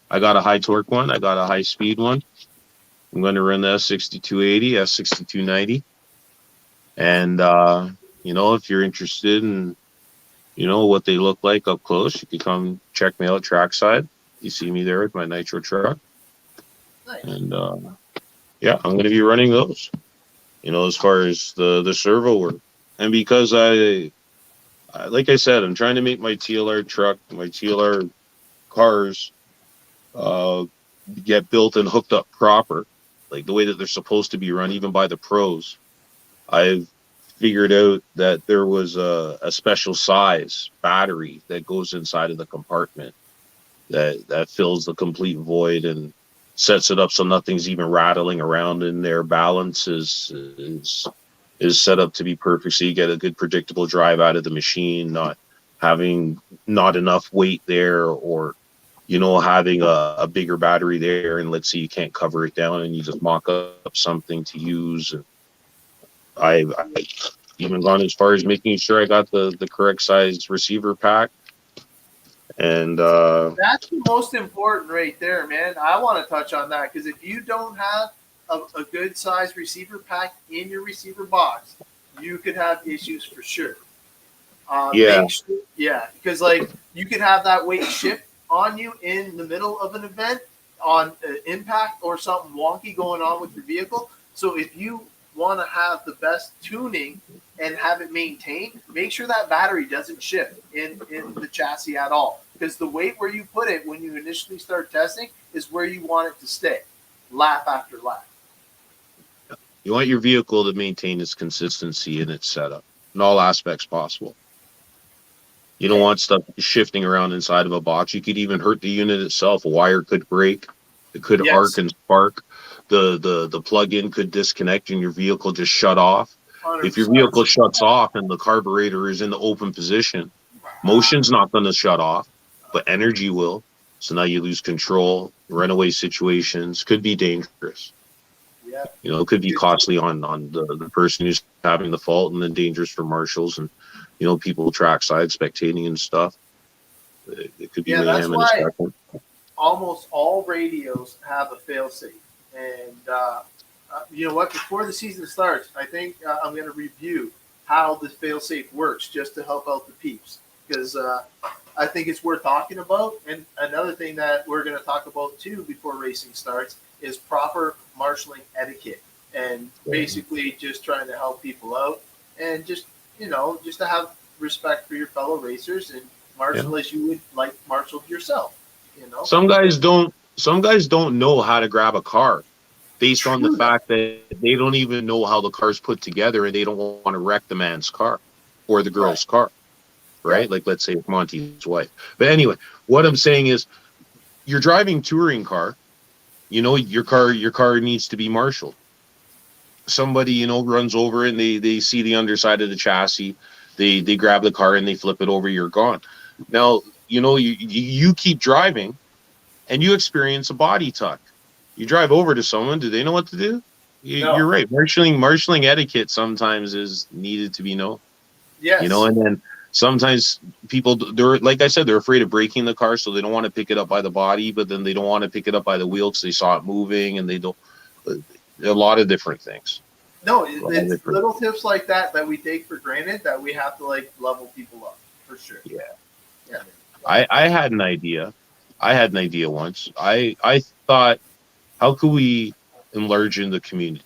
I got a high torque one. I got a high speed one. I'm going to run the S6280, S6290. And, if you're interested in, what they look like up close, you can come check me out trackside. You see me there with my nitro truck. Nice. And, yeah, I'm going to be running those, as far as the servo work. And because like I said, I'm trying to make my TLR truck, my TLR cars, get built and hooked up proper, like the way that they're supposed to be run, even by the pros. I've figured out that there was a special size battery that goes inside of the compartment that fills the complete void and sets it up so nothing's even rattling around in there. Balance is set up to be perfect, so you get a good predictable drive out of the machine, not having not enough weight there, or having a bigger battery there, and let's say you can't cover it down and you just mock up something to use. And I even gone as far as making sure I got the correct size receiver pack. And That's the most important right there, man. I want to touch on that because if you don't have a good size receiver pack in your receiver box, you could have issues for sure. Yeah. Yeah, because like you could have that weight shift on you in the middle of an event on impact or something wonky going on with your vehicle. So if you want to have the best tuning and have it maintained, make sure that battery doesn't shift in the chassis at all. Because the weight where you put it when you initially start testing is where you want it to stay, lap after lap. you want your vehicle to maintain its consistency in its setup in all aspects possible. You don't want stuff shifting around inside of a box. You could even hurt the unit itself. A wire could break. It could Yes. arc and spark. The plug-in could disconnect and your vehicle just shut off. 100%. If your vehicle shuts off and the carburetor is in the open position, motion's not going to shut off, but energy will. So now you lose control. Runaway situations could be dangerous. Yeah. It could be costly on the person who's having the fault, and then dangerous for marshals and people trackside spectating and stuff. It could be Yeah, that's mayhem in a why second. almost all radios have a failsafe. And you know what? Before the season starts, I think I'm going to review how the failsafe works just to help out the peeps, because I think it's worth talking about. And another thing that we're going to talk about too before racing starts is proper marshaling etiquette, and basically just trying to help people out and just to have respect for your fellow racers and marshal as you would like marshal yourself. Some guys don't know how to grab a car. based on the True that. fact that they don't even know how the car's put together and they don't want to wreck the man's car or the girl's car, right? Like, let's say it's Monty's wife. But anyway, what I'm saying is, you're driving touring car, you know, your car needs to be marshaled. Somebody, you know, runs over and they see the underside of the chassis, they grab the car and they flip it over, you're gone. Now, you know, you keep driving and you experience a body tuck. You drive over to someone, do they know what to do? No. You're right. Marshaling etiquette sometimes is needed to be known. Yes. You know, and then sometimes people, they're, like I said, they're afraid of breaking the car, so they don't want to pick it up by the body, but then they don't want to pick it up by the wheel because they saw it moving, and they don't. A lot of different things. No, it's little tips like that we take for granted that we have to like level people up for sure. Yeah. Yeah. I had an idea. I had an idea once. I thought, how could we enlarge in the community?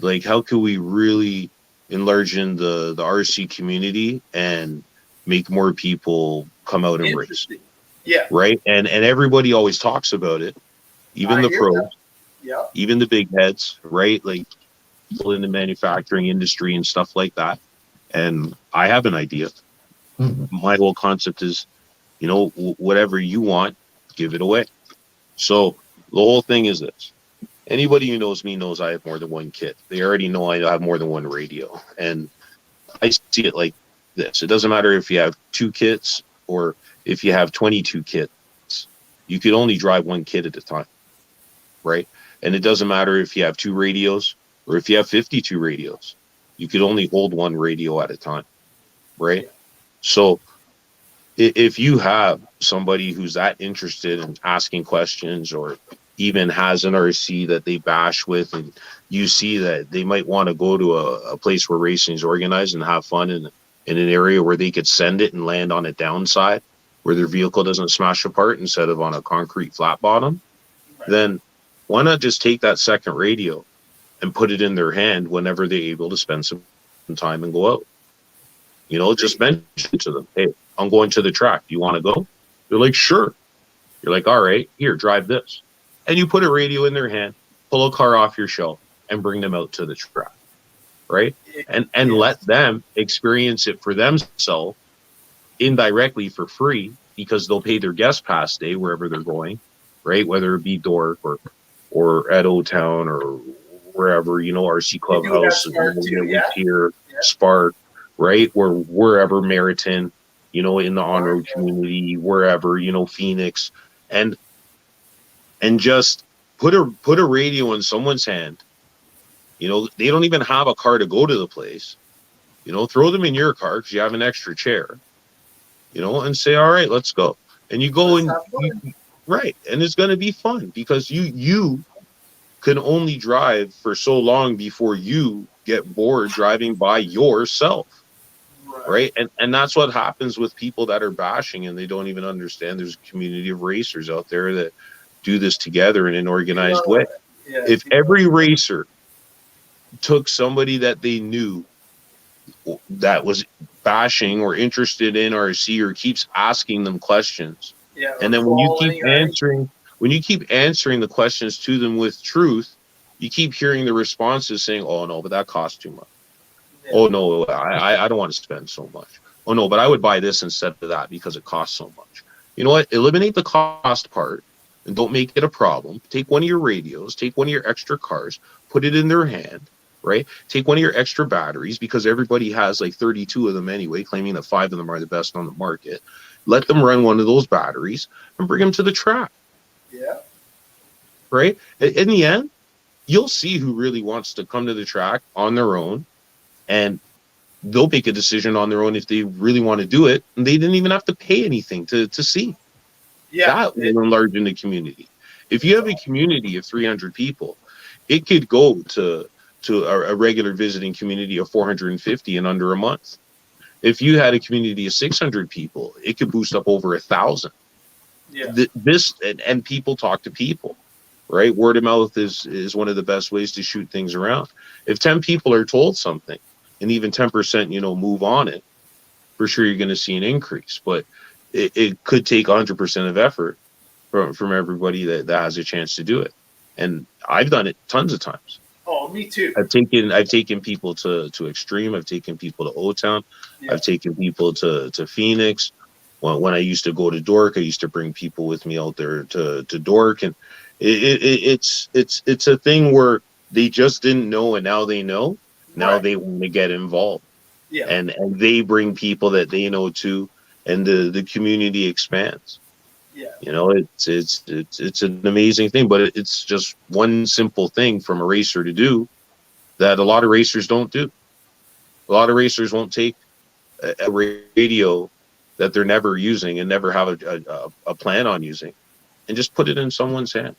Like, how could we really enlarge in the RC community and make more people come out and race? Interesting. Yeah. Right? And everybody always talks about it, even I the hear pros, that. Yeah. even the big heads, right? Like people in the manufacturing industry and stuff like that. And I have an idea. My whole concept is, you know, whatever you want, give it away. So the whole thing is this. Anybody who knows me knows I have more than one kit. They already know I have more than one radio. And I see it like this. It doesn't matter if you have 2 kits or if you have 22 kits. You could only drive one kit at a time, right? And it doesn't matter if you have 2 radios or if you have 52 radios. You could only hold one radio at a time, right? So if you have somebody who's that interested in asking questions or even has an RC that they bash with, and you see that they might want to go to a place where racing is organized and have fun in an area where they could send it and land on a downside where their vehicle doesn't smash apart instead of on a concrete flat bottom, then why not just take that second radio and put it in their hand whenever they're able to spend some time and go out? You know, just mention to them, hey, I'm going to the track. Do you want to go? They're like, sure. You're like, all right, here, drive this. And you put a radio in their hand, pull a car off your shelf, and bring them out to the track, right? And let them experience it for themselves indirectly for free, because they'll pay their guest pass day wherever they're going, right? Whether it be Dork or at O-Town or wherever, you know, RC Clubhouse, here, Spark, right? Or wherever, Meriton, you know, in the on-road community, wherever, you know, Phoenix, and just put a radio in someone's hand. You know, they don't even have a car to go to the place. You know, throw them in your car because you have an extra chair. You know, and say, all right, let's go. And you go right, and it's going to be fun because you can only drive for so long before you get bored driving by yourself. Right. And that's what happens with people that are bashing and they don't even understand there's a community of racers out there that do this together in an organized way. Yeah, if every racer took somebody that they knew that was bashing or interested in RC or keeps asking them questions, and then when you keep answering the questions to them with truth, you keep hearing the responses saying, oh no, but that costs too much. Oh no, I don't want to spend so much. Oh no, but I would buy this instead of that because it costs so much. You know what? Eliminate the cost part and don't make it a problem. Take one of your radios, take one of your extra cars, put it in their hand, right? Take one of your extra batteries because everybody has like 32 of them anyway, claiming that 5 of them are the best on the market. Let them run one of those batteries and bring them to the track. Yeah. Right? In the end, you'll see who really wants to come to the track on their own. And they'll make a decision on their own if they really want to do it. And they didn't even have to pay anything to see. Yeah. That will enlarge in the community. If you have a community of 300 people, it could go to a regular visiting community of 450 in under a month. If you had a community of 600 people, it could boost up over 1,000. Yeah. And people talk to people, right? Word of mouth is one of the best ways to shoot things around. If 10 people are told something, and even 10%, you know, move on it, for sure you're going to see an increase. But it could take 100% of effort from everybody that has a chance to do it. And I've done it tons of times. Oh, me too. I've taken people to Extreme. I've taken people to O Town. Yeah. I've taken people to Phoenix. When I used to go to Dork, I used to bring people with me out there to Dork, and it's a thing where they just didn't know, and now they know. Now Right. they want to get involved, Yeah. and they bring people that they know too, and the community expands. Yeah. You know, it's an amazing thing, but it's just one simple thing from a racer to do that a lot of racers don't do. A lot of racers won't take a radio that they're never using and never have a plan on using, and just put it in someone's hand.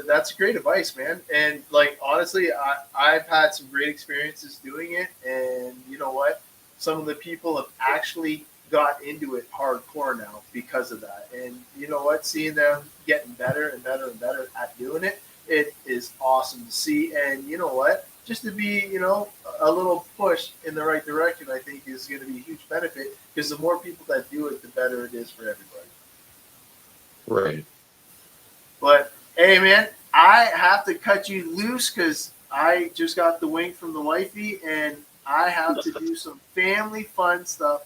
That's great advice, man. And like honestly, I've had some great experiences doing it, and you know what? Some of the people have actually got into it hardcore now because of that. And you know what? Seeing them getting better and better and better at doing it, it is awesome to see. And you know what? Just to be, you know, a little push in the right direction, I think is going to be a huge benefit because the more people that do it, the better it is for everybody. Right. But hey, man, I have to cut you loose because I just got the wink from the wifey, and I have to do some family fun stuff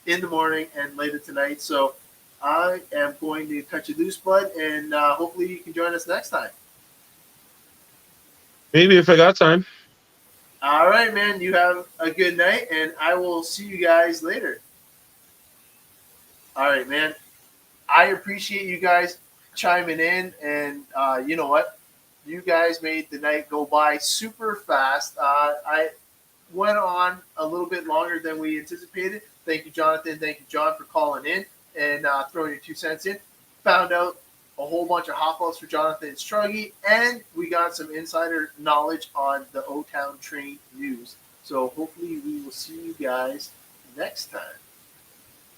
in the morning and later tonight. So I am going to cut you loose, bud, and hopefully you can join us next time. Maybe if I got time. All right, man. You have a good night, and I will see you guys later. All right, man. I appreciate you guys chiming in, and you know what? You guys made the night go by super fast. I went on a little bit longer than we anticipated. Thank you, Jonathan. Thank you, John, for calling in and throwing your 2 cents in. Found out a whole bunch of hop outs for Jonathan Struggy, and we got some insider knowledge on the O-Town train news. So hopefully we will see you guys next time.